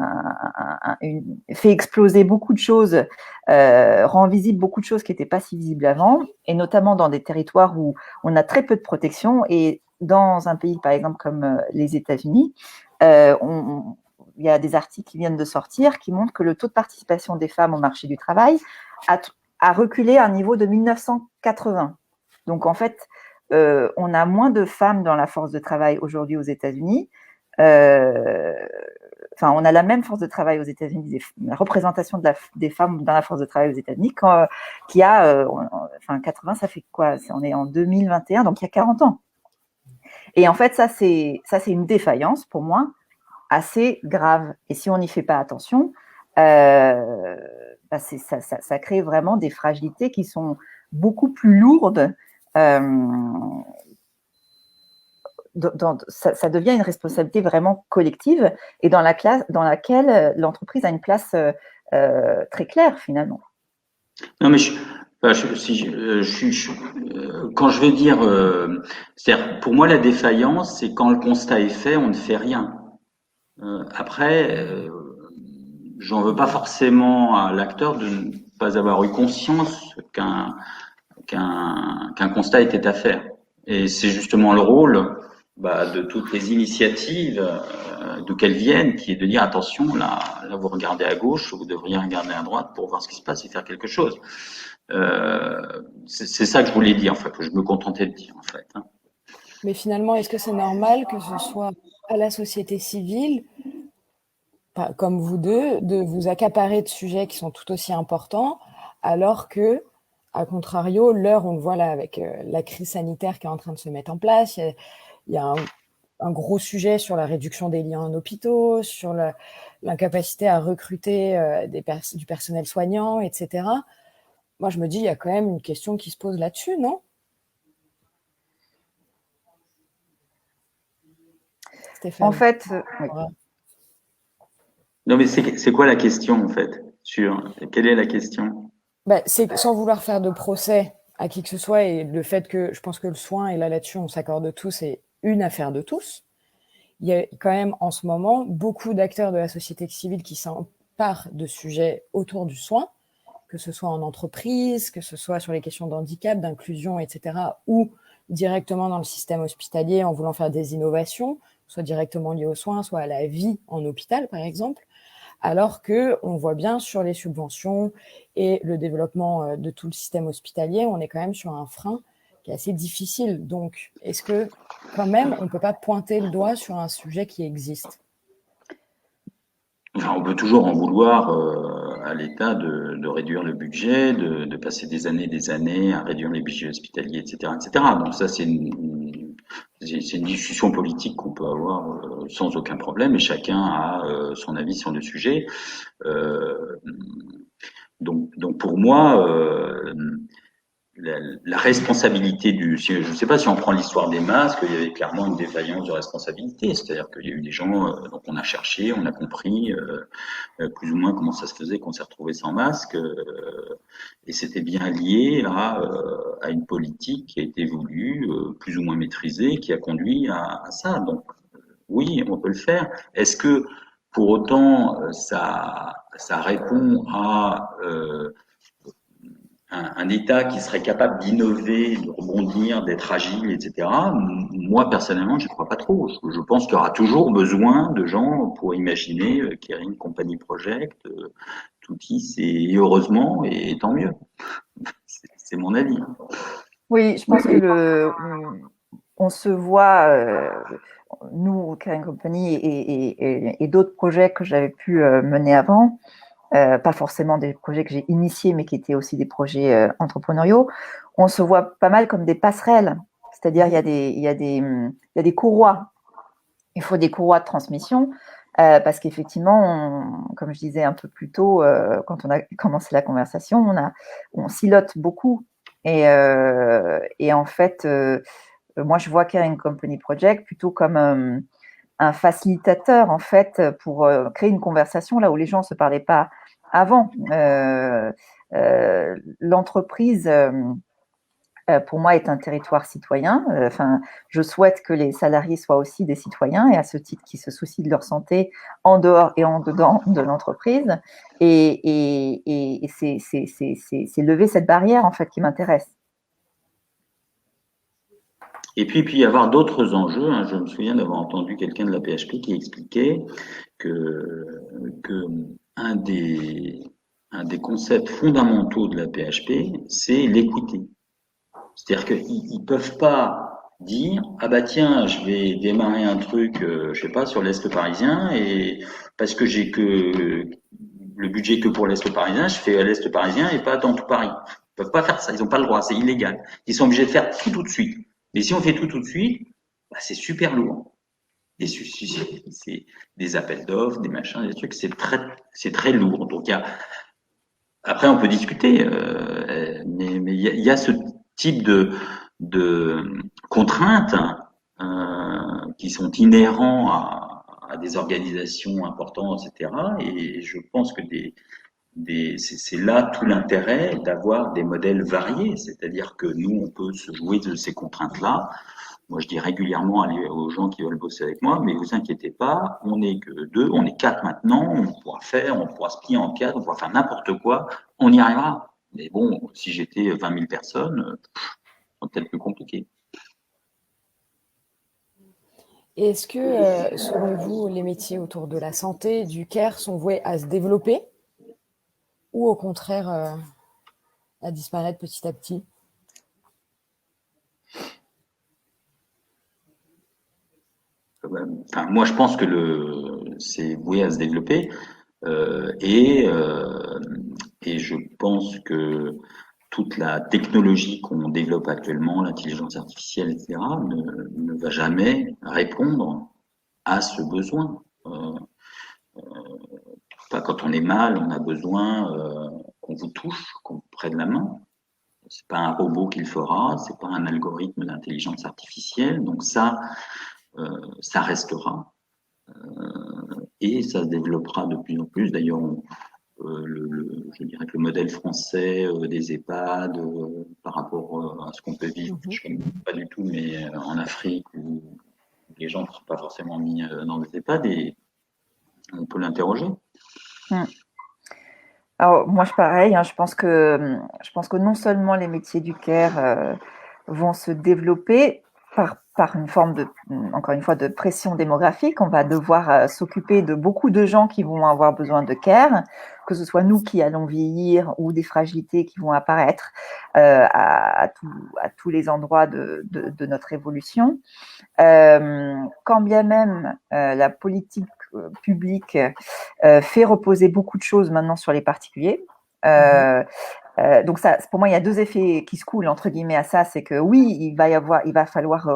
fait exploser beaucoup de choses, rend visible beaucoup de choses qui n'étaient pas si visibles avant, et notamment dans des territoires où on a très peu de protection. Et dans un pays, par exemple, comme les États-Unis, il y a des articles qui viennent de sortir qui montrent que le taux de participation des femmes au marché du travail a reculé à un niveau de 1980. Donc, en fait, on a moins de femmes dans la force de travail aujourd'hui aux États-Unis. On a la même force de travail aux États-Unis, la représentation des femmes dans la force de travail aux États-Unis, qu'il y a, 80, ça fait quoi? On est en 2021, donc il y a 40 ans. Et en fait, ça, c'est une défaillance, pour moi, assez grave. Et si on n'y fait pas attention, ça crée vraiment des fragilités qui sont beaucoup plus lourdes. Ça devient une responsabilité vraiment collective et dans laquelle l'entreprise a une place très claire, finalement. Non, mais quand je vais dire, c'est-à-dire, pour moi, la défaillance, c'est quand le constat est fait, on ne fait rien. Après, j'en veux pas forcément à l'acteur de ne pas avoir eu conscience qu'un constat était à faire. Et c'est justement le rôle de toutes les initiatives, d'où qu'elles viennent, qui est de dire attention, là vous regardez à gauche, vous devriez regarder à droite pour voir ce qui se passe et faire quelque chose. C'est ça que je voulais dire, en fait, que je me contentais de dire, en fait. Mais finalement, est-ce que c'est normal que ce soit à la société civile, comme vous deux, de vous accaparer de sujets qui sont tout aussi importants, alors que, à contrario, l'heure, on le voit là avec la crise sanitaire qui est en train de se mettre en place, il y a un gros sujet sur la réduction des liens en hôpitaux, sur l'incapacité à recruter du personnel soignant, etc. Moi, je me dis, il y a quand même une question qui se pose là-dessus, non? Stéphane. En fait, oui. Non, mais c'est quoi la question, en fait? Quelle est la question? C'est sans vouloir faire de procès à qui que ce soit, et le fait que je pense que le soin, et là-dessus, on s'accorde tous, c'est une affaire de tous. Il y a quand même en ce moment beaucoup d'acteurs de la société civile qui s'emparent de sujets autour du soin, que ce soit en entreprise, que ce soit sur les questions d'handicap, d'inclusion, etc., ou directement dans le système hospitalier en voulant faire des innovations, soit directement liées aux soins, soit à la vie en hôpital, par exemple, alors qu'on voit bien sur les subventions et le développement de tout le système hospitalier, on est quand même sur un frein qui est assez difficile. Donc, est-ce que, quand même, on ne peut pas pointer le doigt sur un sujet qui existe? On peut toujours en vouloir à l'État de réduire le budget, de passer des années à réduire les budgets hospitaliers, etc., etc. Donc ça, c'est une discussion politique qu'on peut avoir sans aucun problème, et chacun a son avis sur le sujet. Donc pour moi, la responsabilité je ne sais pas si on prend l'histoire des masques, il y avait clairement une défaillance de responsabilité, c'est-à-dire qu'il y a eu des gens, donc on a cherché, on a compris plus ou moins comment ça se faisait qu'on s'est retrouvé sans masque, et c'était bien lié à une politique qui a été voulue, plus ou moins maîtrisée, qui a conduit à ça. Donc oui, on peut le faire. Est-ce que pour autant ça répond à un État qui serait capable d'innover, de rebondir, d'être agile, etc. Moi, personnellement, je ne crois pas trop. Je pense qu'il y aura toujours besoin de gens pour imaginer Kering Company Project, Toutis, et heureusement, et tant mieux. C'est mon avis. Oui, je pense que on se voit, nous, Kering Company et d'autres projets que j'avais pu mener avant, pas forcément des projets que j'ai initiés, mais qui étaient aussi des projets entrepreneuriaux, on se voit pas mal comme des passerelles. C'est-à-dire, il y a des courroies. Il faut des courroies de transmission parce qu'effectivement, comme je disais un peu plus tôt, quand on a commencé la conversation, on silote beaucoup. Et en fait, moi, je vois Kering Company Project plutôt comme un facilitateur, en fait, pour créer une conversation là où les gens ne se parlaient pas avant. L'entreprise, pour moi, est un territoire citoyen. Enfin, je souhaite que les salariés soient aussi des citoyens et à ce titre qui se soucient de leur santé en dehors et en dedans de l'entreprise. Et c'est lever cette barrière, en fait, qui m'intéresse. Et puis, il y avoir d'autres enjeux. Je me souviens d'avoir entendu quelqu'un de la PHP qui expliquait que un des concepts fondamentaux de la PHP, c'est l'équité. C'est-à-dire qu'ils peuvent pas dire ah bah tiens je vais démarrer un truc je sais pas sur l'Est parisien et parce que j'ai que le budget que pour l'Est parisien, je fais à l'Est parisien et pas dans tout Paris. Ils peuvent pas faire ça, ils ont pas le droit, c'est illégal. Ils sont obligés de faire tout de suite. Mais si on fait tout de suite, bah, c'est super lourd. C'est des appels d'offres, des machins, des trucs, c'est très lourd. Donc après on peut discuter, mais il y a ce type de contraintes qui sont inhérents à des organisations importantes, etc. Et je pense que c'est là tout l'intérêt d'avoir des modèles variés, c'est-à-dire que nous, on peut se jouer de ces contraintes-là. Moi, je dis régulièrement aux gens qui veulent bosser avec moi, mais vous inquiétez pas, on n'est que 2, on est 4 maintenant, on pourra se plier en 4, on pourra faire n'importe quoi, on y arrivera. Mais bon, si j'étais 20 000 personnes, c'est peut-être plus compliqué. Est-ce que, selon vous, les métiers autour de la santé, du care, sont voués à se développer ou au contraire à disparaître petit à petit? Enfin, moi, je pense que c'est voué à se développer et je pense que toute la technologie qu'on développe actuellement, l'intelligence artificielle, etc., ne va jamais répondre à ce besoin. Quand on est mal, on a besoin qu'on vous touche, qu'on vous prenne la main. C'est pas un robot qui le fera, c'est pas un algorithme d'intelligence artificielle. Donc ça restera et ça se développera de plus en plus. D'ailleurs, je dirais que le modèle français des EHPAD par rapport à ce qu'on peut vivre, je ne connais pas du tout, mais en Afrique où les gens ne sont pas forcément mis dans des EHPAD et on peut l'interroger. Alors moi, pareil, je pense que non seulement les métiers du care vont se développer par une forme encore une fois, de pression démographique. On va devoir s'occuper de beaucoup de gens qui vont avoir besoin de care, que ce soit nous qui allons vieillir ou des fragilités qui vont apparaître à tous les endroits de notre évolution. Quand bien même la politique publique fait reposer beaucoup de choses maintenant sur les particuliers. Donc ça, pour moi, il y a deux effets qui se coulent entre guillemets à ça. C'est que oui, il va falloir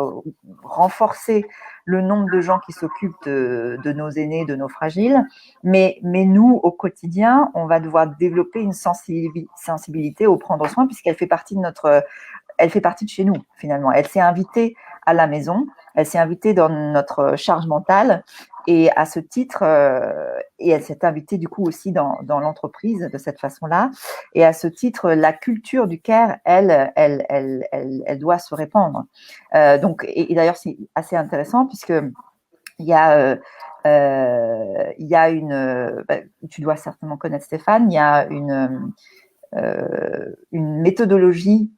renforcer le nombre de gens qui s'occupent de nos aînés, de nos fragiles, mais nous, au quotidien, on va devoir développer une sensibilité au prendre soin puisqu'elle fait partie de chez nous finalement. Elle s'est invitée à la maison, elle s'est invitée dans notre charge mentale. Et à ce titre, et elle s'est invitée du coup aussi dans l'entreprise de cette façon-là. Et à ce titre, la culture du care, elle doit se répandre. Donc, et d'ailleurs, c'est assez intéressant puisque il y a une, tu dois certainement connaître Stéphane, il y a une méthodologie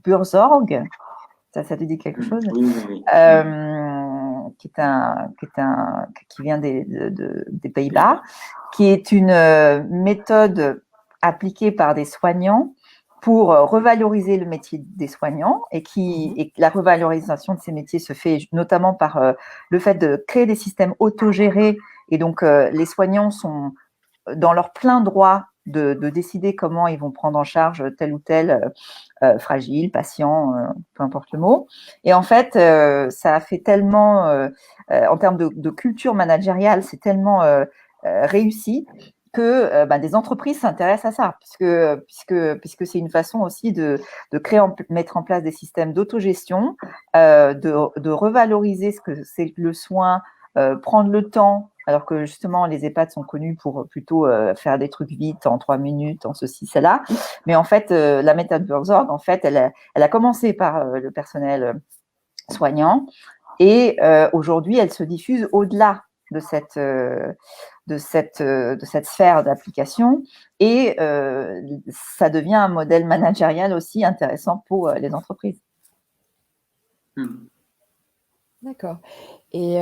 Burzorg. Ça te dit quelque chose? Oui. Qui vient des Pays-Bas, qui est une méthode appliquée par des soignants pour revaloriser le métier des soignants et la revalorisation de ces métiers se fait notamment par le fait de créer des systèmes autogérés et donc les soignants sont dans leur plein droit de décider comment ils vont prendre en charge tel ou tel fragile, patient, peu importe le mot. Et en fait, ça a fait tellement, en termes de culture managériale, c'est tellement réussi que des entreprises s'intéressent à ça, puisque c'est une façon aussi de mettre en place des systèmes d'autogestion, de revaloriser ce que c'est le soin prendre le temps, alors que justement les EHPAD sont connus pour plutôt faire des trucs vite, en 3 minutes, en ceci, cela. Mais en fait, la méthode Burzorg, en fait, elle a commencé par le personnel soignant et aujourd'hui, elle se diffuse au-delà de cette sphère d'application et ça devient un modèle managérial aussi intéressant pour les entreprises. D'accord. Et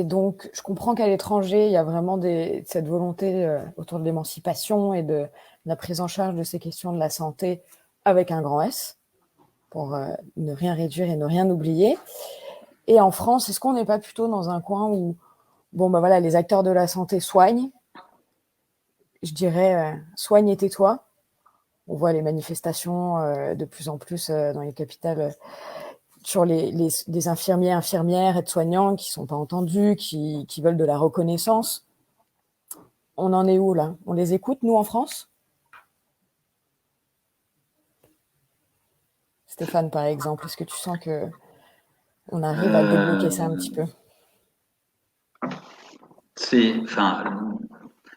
donc, je comprends qu'à l'étranger, il y a vraiment cette volonté autour de l'émancipation et de la prise en charge de ces questions de la santé avec un grand S, pour ne rien réduire et ne rien oublier. Et en France, est-ce qu'on n'est pas plutôt dans un coin où, bon, ben voilà, les acteurs de la santé soignent, je dirais, soigne et tais-toi. On voit les manifestations de plus en plus dans les capitales sur les infirmiers, infirmières, aides-soignants qui ne sont pas entendus, qui veulent de la reconnaissance. On en est où là? On les écoute, nous, en France? Stéphane, par exemple, est-ce que tu sens qu'on arrive à débloquer ça un petit peu?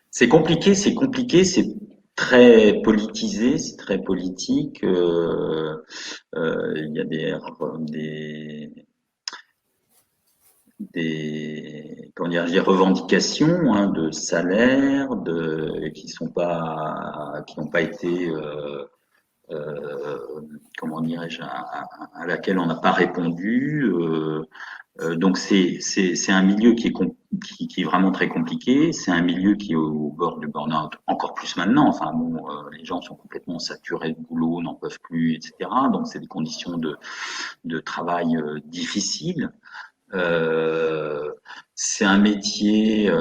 C'est compliqué, c'est très politisé, c'est très politique. Il y a comment dire, des revendications de salaire, qui n'ont pas été comment dirais-je, à laquelle on n'a pas répondu. Donc c'est un milieu qui est vraiment très compliqué. C'est un milieu qui est au bord du burn-out encore plus maintenant. Enfin bon, les gens sont complètement saturés de boulot, n'en peuvent plus, etc. Donc c'est des conditions de travail difficiles. C'est un métier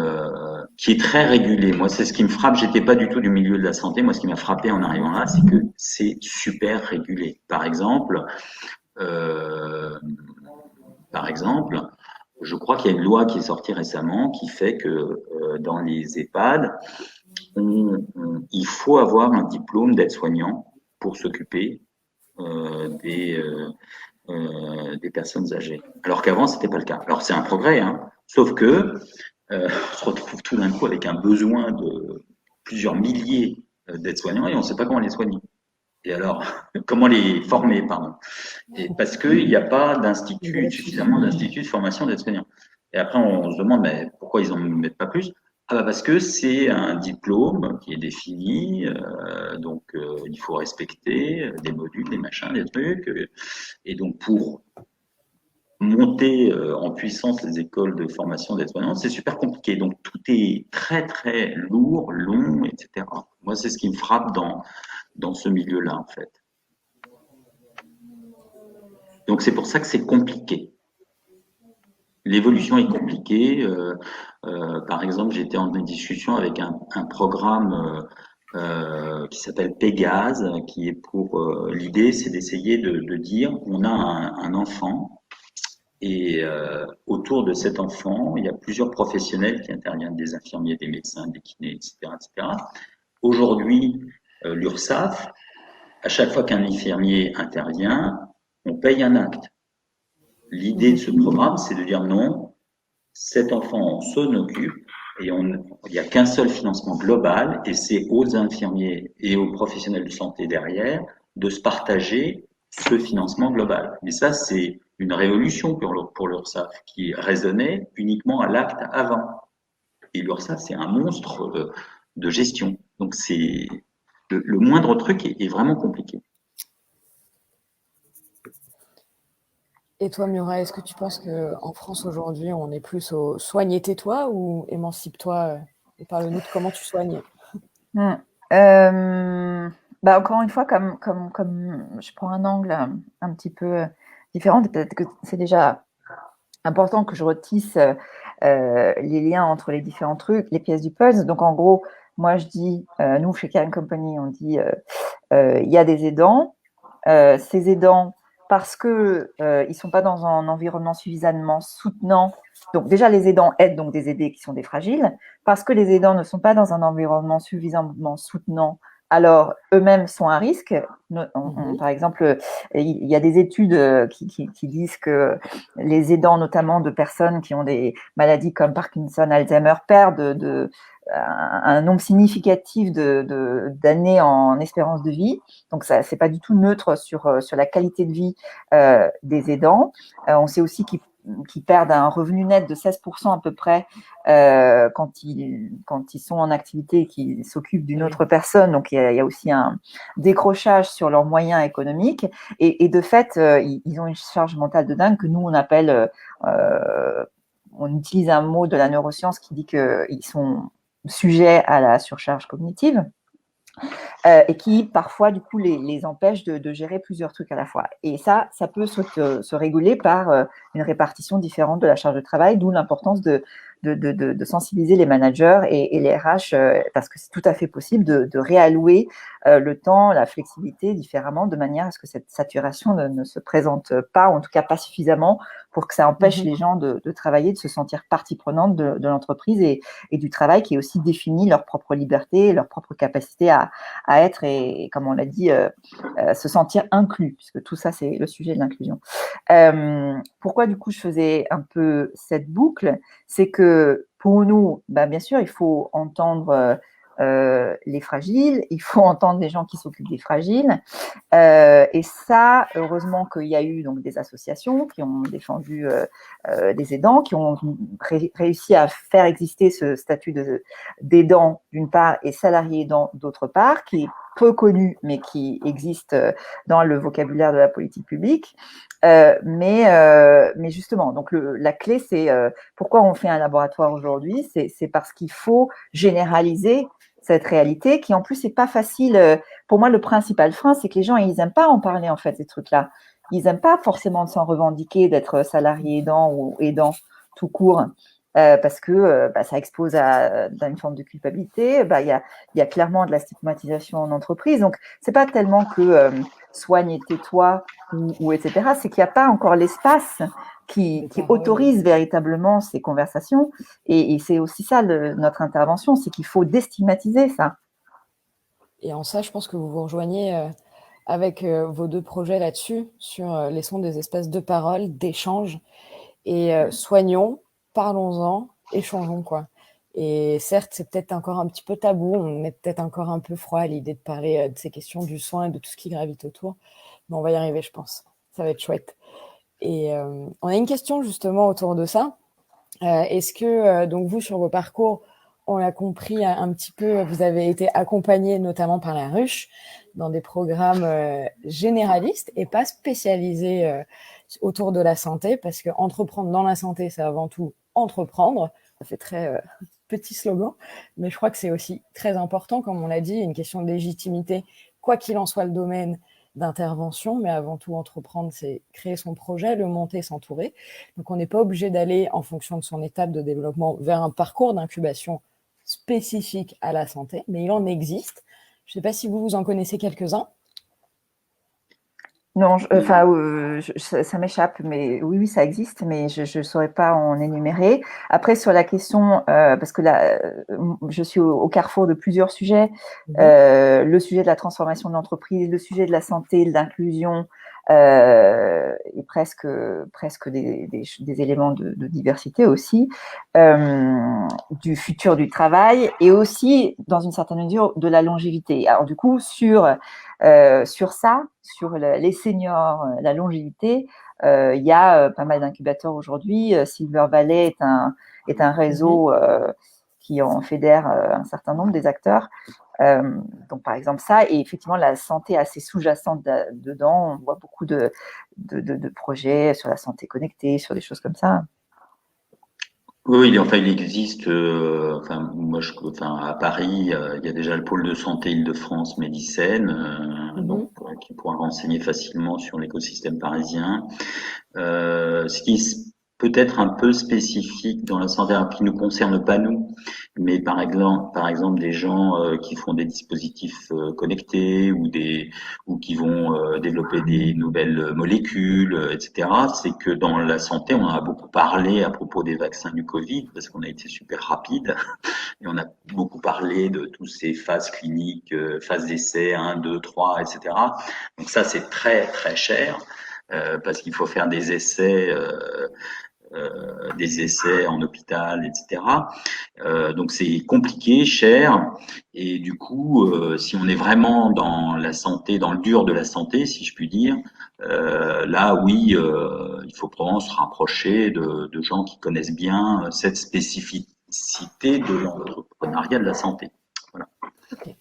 qui est très régulé. Moi, c'est ce qui me frappe. J'étais pas du tout du milieu de la santé. Moi, ce qui m'a frappé en arrivant là, c'est que c'est super régulé. Par exemple, je crois qu'il y a une loi qui est sortie récemment qui fait que dans les EHPAD, il faut avoir un diplôme d'aide-soignant pour s'occuper des personnes âgées. Alors qu'avant, c'était pas le cas. Alors c'est un progrès, hein, sauf que on se retrouve tout d'un coup avec un besoin de plusieurs milliers d'aides-soignants et on ne sait pas comment les soigner. Et alors, comment les former, pardon. Et parce qu'il n'y a pas suffisamment d'instituts de formation d'aides-soignants. Et après, on se demande, mais pourquoi ils n'en mettent pas plus? Ah bah parce que c'est un diplôme qui est défini, donc il faut respecter des modules, des machins, des trucs. Et donc pour monter en puissance les écoles de formation d'aides-soignants, c'est super compliqué. Donc tout est très très lourd, long, etc. Moi, c'est ce qui me frappe dans ce milieu-là, en fait. Donc c'est pour ça que c'est compliqué. L'évolution est compliquée. Par exemple, j'étais en discussion avec un programme qui s'appelle Pégase, qui est pour l'idée, c'est d'essayer de dire on a un enfant et autour de cet enfant, il y a plusieurs professionnels qui interviennent, des infirmiers, des médecins, des kinés, etc., etc. Aujourd'hui, l'URSSAF, à chaque fois qu'un infirmier intervient, on paye un acte. L'idée de ce programme, c'est de dire non, cet enfant, on s'en occupe et il n'y a qu'un seul financement global et c'est aux infirmiers et aux professionnels de santé derrière de se partager ce financement global. Mais ça, c'est une révolution pour l'URSSAF qui raisonnait uniquement à l'acte avant. Et l'URSSAF, c'est un monstre de gestion. Donc, c'est le moindre truc est vraiment compliqué. Et toi, Murat, est-ce que tu penses qu'en France aujourd'hui, on est plus au soigne et tais-toi ou émancipe-toi et parle-nous de comment tu soignes? Encore une fois, comme je prends un angle un petit peu différent, peut-être que c'est déjà important que je retisse les liens entre les différents trucs, les pièces du puzzle. Donc en gros, moi je dis, nous chez Caring Company, on dit il y a des aidants. Ces aidants, parce qu'ils ne sont pas dans un environnement suffisamment soutenant. Donc déjà, les aidants aident donc des aidés qui sont des fragiles. Parce que les aidants ne sont pas dans un environnement suffisamment soutenant, alors eux-mêmes sont à risque. Par exemple, il y a des études qui disent que les aidants, notamment de personnes qui ont des maladies comme Parkinson, Alzheimer, perdent un nombre significatif d'années en espérance de vie. Donc, ça, c'est pas du tout neutre sur la qualité de vie des aidants. On sait aussi qu'ils perdent un revenu net de 16% à peu près quand ils sont en activité et qu'ils s'occupent d'une autre personne. Donc, il y a aussi un décrochage sur leurs moyens économiques. Et de fait, ils ont une charge mentale de dingue que nous, on appelle... on utilise un mot de la neuroscience qui dit qu'ils sont sujets à la surcharge cognitive. Et qui parfois du coup les empêche de gérer plusieurs trucs à la fois. Et ça peut se réguler par une répartition différente de la charge de travail, d'où l'importance de sensibiliser les managers et les RH, parce que c'est tout à fait possible de réallouer le temps, la flexibilité différemment, de manière à ce que cette saturation ne se présente pas, ou en tout cas pas suffisamment, pour que ça empêche les gens de travailler, de se sentir partie prenante de l'entreprise et du travail, qui est aussi défini leur propre liberté, leur propre capacité à être et comme on l'a dit, se sentir inclus, puisque tout ça, c'est le sujet de l'inclusion. Pourquoi, du coup, je faisais un peu cette boucle? C'est que pour nous, bien sûr, il faut entendre les fragiles, il faut entendre les gens qui s'occupent des fragiles. Et ça, heureusement qu'il y a eu donc des associations qui ont défendu les aidants, qui ont réussi à faire exister ce statut d'aidant d'une part et salarié aidant d'autre part, qui est peu connu mais qui existe dans le vocabulaire de la politique publique. Mais justement, donc la clé, c'est pourquoi on fait un laboratoire aujourd'hui, c'est parce qu'il faut généraliser cette réalité qui en plus n'est pas facile. Pour moi, le principal frein, c'est que les gens, ils n'aiment pas en parler en fait, ces trucs-là. Ils n'aiment pas forcément s'en revendiquer d'être salarié aidant ou aidant tout court. Parce que ça expose à une forme de culpabilité. Il y a clairement de la stigmatisation en entreprise. Donc, c'est pas tellement que soigne et tais-toi ou etc. C'est qu'il n'y a pas encore l'espace qui autorise véritablement ces conversations. Et c'est aussi ça notre intervention, c'est qu'il faut déstigmatiser ça. Et en ça, je pense que vous vous rejoignez avec vos deux projets là-dessus, sur laissons des espaces de parole, d'échange, et soignons, parlons-en, échangeons, quoi. Et certes, c'est peut-être encore un petit peu tabou, on est peut-être encore un peu froid à l'idée de parler de ces questions du soin et de tout ce qui gravite autour, mais on va y arriver, je pense. Ça va être chouette. Et on a une question justement autour de ça. Est-ce que, donc vous, sur vos parcours, on l'a compris un petit peu, vous avez été accompagné notamment par la Ruche dans des programmes généralistes et pas spécialisés autour de la santé, parce que entreprendre dans la santé, c'est avant tout entreprendre. Ça fait très petit slogan, mais je crois que c'est aussi très important, comme on l'a dit, une question de légitimité, quoi qu'il en soit le domaine d'intervention, mais avant tout entreprendre, c'est créer son projet, le monter, s'entourer. Donc on n'est pas obligé d'aller en fonction de son étape de développement vers un parcours d'incubation spécifique à la santé, mais il en existe. Je ne sais pas si vous en connaissez quelques-uns. Non, ça m'échappe, mais oui, ça existe, mais je ne saurais pas en énumérer. Après, sur la question, parce que là, je suis au carrefour de plusieurs sujets, le sujet de la transformation de l'entreprise, le sujet de la santé, de l'inclusion, et presque des éléments de diversité aussi, du futur du travail, et aussi, dans une certaine mesure, de la longévité. Alors du coup, sur ça, sur les seniors, la longévité, il y a pas mal d'incubateurs aujourd'hui. Silver Valley est un réseau qui en fédère un certain nombre des acteurs. Donc, par exemple, ça, et effectivement, la santé assez sous-jacente dedans. On voit beaucoup de projets sur la santé connectée, sur des choses comme ça. Oui, il existe, à Paris, il y a déjà le pôle de santé Île-de-France Médicène, donc, qui pourra renseigner facilement sur l'écosystème parisien. Ce qui peut-être un peu spécifique dans la santé, alors qui ne concerne pas nous, mais par exemple des gens qui font des dispositifs connectés ou qui vont développer des nouvelles molécules, etc. C'est que dans la santé, on en a beaucoup parlé à propos des vaccins du Covid parce qu'on a été super rapide et on a beaucoup parlé de toutes ces phases cliniques, phases d'essai 1, 2, 3, etc. Donc ça, c'est très très cher parce qu'il faut faire des essais en hôpital, etc. Donc c'est compliqué, cher, et du coup, si on est vraiment dans la santé, dans le dur de la santé, si je puis dire, là oui, il faut probablement se rapprocher de gens qui connaissent bien cette spécificité de l'entrepreneuriat de la santé. Voilà. Ok.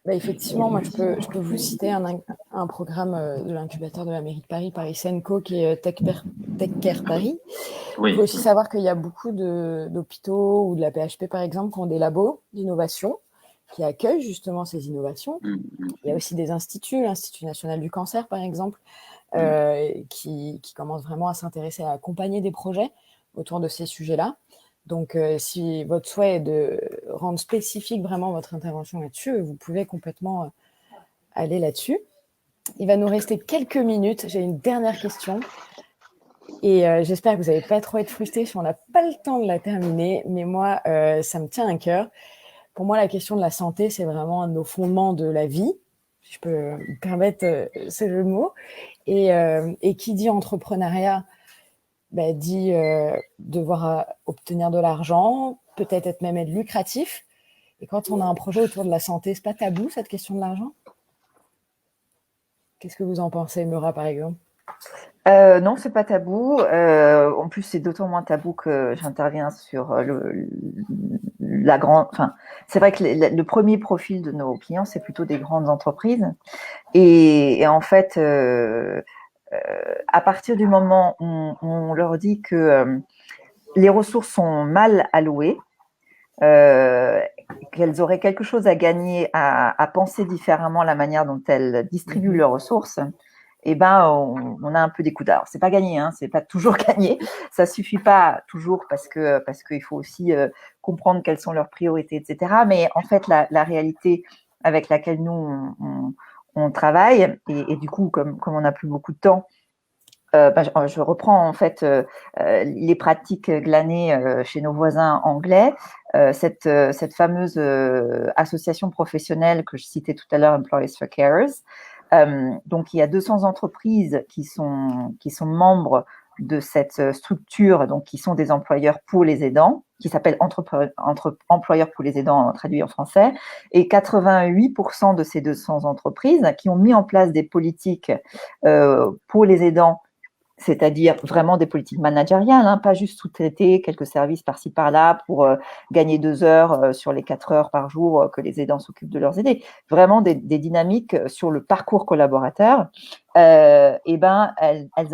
Bah, effectivement, moi, je peux vous citer un programme de l'incubateur de la mairie de Paris, Paris Senco, qui est TechCare Paris. Il Oui. faut aussi savoir qu'il y a beaucoup d'hôpitaux ou de la PHP, par exemple, qui ont des labos d'innovation qui accueillent justement ces innovations. Il y a aussi des instituts, l'Institut national du cancer, par exemple, qui commencent vraiment à s'intéresser à accompagner des projets autour de ces sujets-là. Donc, si votre souhait est de rendre spécifique vraiment votre intervention là-dessus, vous pouvez complètement aller là-dessus. Il va nous rester quelques minutes. J'ai une dernière question. Et j'espère que vous n'allez pas trop être frustrés si on n'a pas le temps de la terminer. Mais moi, ça me tient à cœur. Pour moi, la question de la santé, c'est vraiment un de nos fondements de la vie. Si je peux me permettre ce jeu de mots. Et qui dit entrepreneuriat dit devoir obtenir de l'argent, peut-être être lucratif. Et quand on a un projet autour de la santé, c'est pas tabou, cette question de l'argent? Qu'est-ce que vous en pensez, Meura, par exemple? Non, c'est pas tabou. En plus, c'est d'autant moins tabou que j'interviens sur la grande. Enfin, c'est vrai que le premier profil de nos clients, c'est plutôt des grandes entreprises. Et en fait, à partir du moment où on leur dit que les ressources sont mal allouées, qu'elles auraient quelque chose à gagner à penser différemment la manière dont elles distribuent leurs ressources, eh ben, on a un peu des coups d'art. C'est pas gagné, hein, c'est pas toujours gagné. Ça suffit pas toujours parce qu'il faut aussi comprendre quelles sont leurs priorités, etc. Mais en fait, la réalité avec laquelle nous on travaille, et du coup, comme on n'a plus beaucoup de temps, je reprends en fait les pratiques glanées chez nos voisins anglais. Cette fameuse association professionnelle que je citais tout à l'heure, Employees for Carers. Donc, il y a 200 entreprises qui sont membres de cette structure, donc qui sont des employeurs pour les aidants, qui s'appelle employeurs pour les aidants traduit en français, et 88% de ces 200 entreprises qui ont mis en place des politiques pour les aidants, c'est-à-dire vraiment des politiques managériales, hein, pas juste sous-traiter quelques services par-ci par-là pour gagner 2 heures sur les 4 heures par jour que les aidants s'occupent de leurs aidés. Vraiment des dynamiques sur le parcours collaborateur. Elles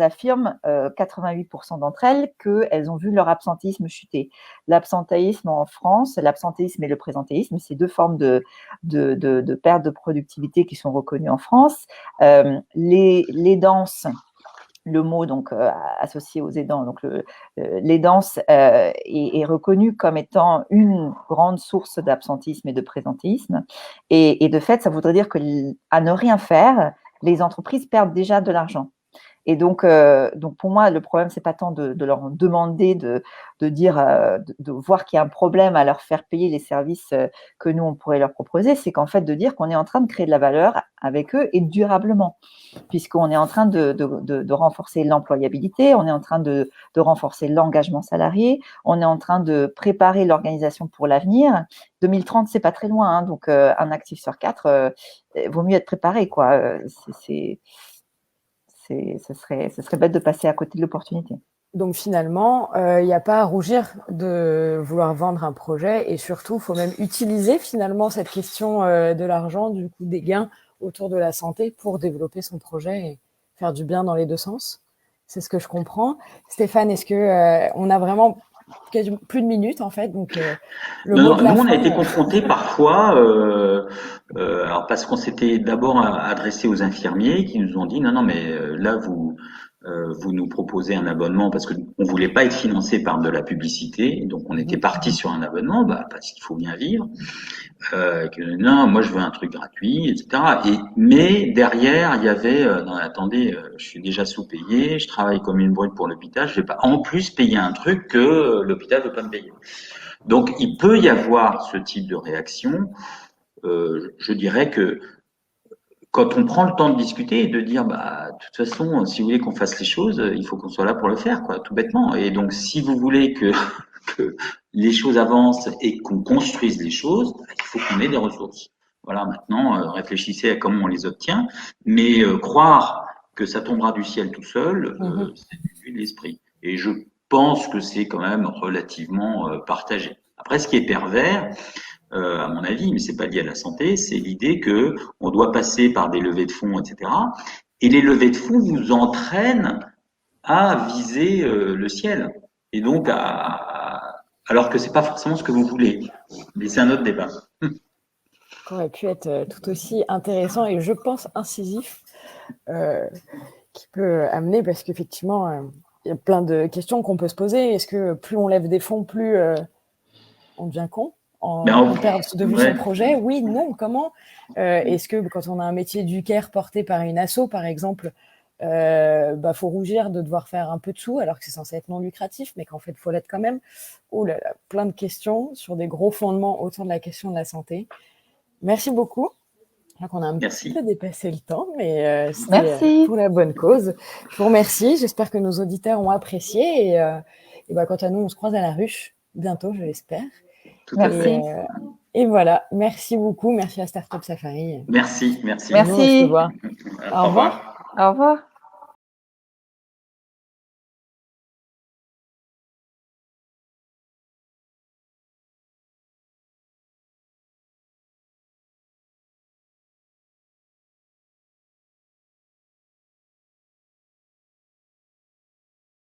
affirment, 88% d'entre elles, qu'elles ont vu leur absentéisme chuter. L'absentéisme en France, l'absentéisme et le présentéisme, c'est 2 formes de perte de productivité qui sont reconnues en France. L'aidance, le mot donc associé aux aidants, donc l'aidance est reconnue comme étant une grande source d'absentéisme et de présentéisme. Et de fait, ça voudrait dire que à ne rien faire, les entreprises perdent déjà de l'argent. Et donc pour moi, le problème, c'est pas tant de leur demander de dire, de voir qu'il y a un problème à leur faire payer les services que nous, on pourrait leur proposer, c'est qu'en fait, de dire qu'on est en train de créer de la valeur avec eux et durablement, puisqu'on est en train de renforcer l'employabilité, on est en train de renforcer l'engagement salarié, on est en train de préparer l'organisation pour l'avenir. 2030, c'est pas très loin, hein, donc un actif sur 4, vaut mieux être préparé, quoi. Ce serait bête de passer à côté de l'opportunité. Donc finalement, il n'y a pas à rougir de vouloir vendre un projet, et surtout, il faut même utiliser finalement cette question de l'argent, du coup des gains autour de la santé pour développer son projet et faire du bien dans les 2 sens. C'est ce que je comprends. Stéphane, est-ce que on a vraiment plus de minutes en fait, donc le mot de la Nous, on fin, a été confrontés parfois, alors parce qu'on s'était d'abord adressé aux infirmiers qui nous ont dit non, mais là vous nous proposez un abonnement parce que on voulait pas être financé par de la publicité, donc on était parti sur un abonnement, parce qu'il faut bien vivre. Non, moi je veux un truc gratuit, etc. Mais derrière, il y avait, non, attendez, je suis déjà sous-payé, je travaille comme une brute pour l'hôpital, je vais pas en plus payer un truc que l'hôpital veut pas me payer. Donc il peut y avoir ce type de réaction. Je dirais que quand on prend le temps de discuter et de dire, de toute façon, si vous voulez qu'on fasse les choses, il faut qu'on soit là pour le faire, quoi, tout bêtement. Et donc, si vous voulez que les choses avancent et qu'on construise les choses, il faut qu'on ait des ressources. Voilà, maintenant, réfléchissez à comment on les obtient, mais croire que ça tombera du ciel tout seul, c'est du vue de l'esprit. Et je pense que c'est quand même relativement partagé. Après, ce qui est pervers, à mon avis, mais c'est pas lié à la santé, c'est l'idée que on doit passer par des levées de fonds, etc. Et les levées de fonds vous entraînent à viser le ciel, et donc alors que c'est pas forcément ce que vous voulez. Mais c'est un autre débat. Qui aurait pu être tout aussi intéressant et je pense incisif, qui peut amener, parce qu'effectivement, il y a plein de questions qu'on peut se poser. Est-ce que plus on lève des fonds, plus on devient con, on perd de vue son projet? Oui, non, comment? Est-ce que quand on a un métier du care porté par une asso, par exemple, faut rougir de devoir faire un peu de sous alors que c'est censé être non lucratif, mais qu'en fait, il faut l'être quand même. Oh là là, plein de questions sur des gros fondements autour de la question de la santé. Merci beaucoup. Je crois qu'on a un petit peu dépassé le temps, mais c'était pour la bonne cause. Je vous remercie. J'espère que nos auditeurs ont apprécié. Et quant à nous, on se croise à la ruche bientôt, je l'espère. Tout à fait. Et voilà. Merci beaucoup. Merci à Startup Safari. Merci. Merci. Au revoir. Au revoir.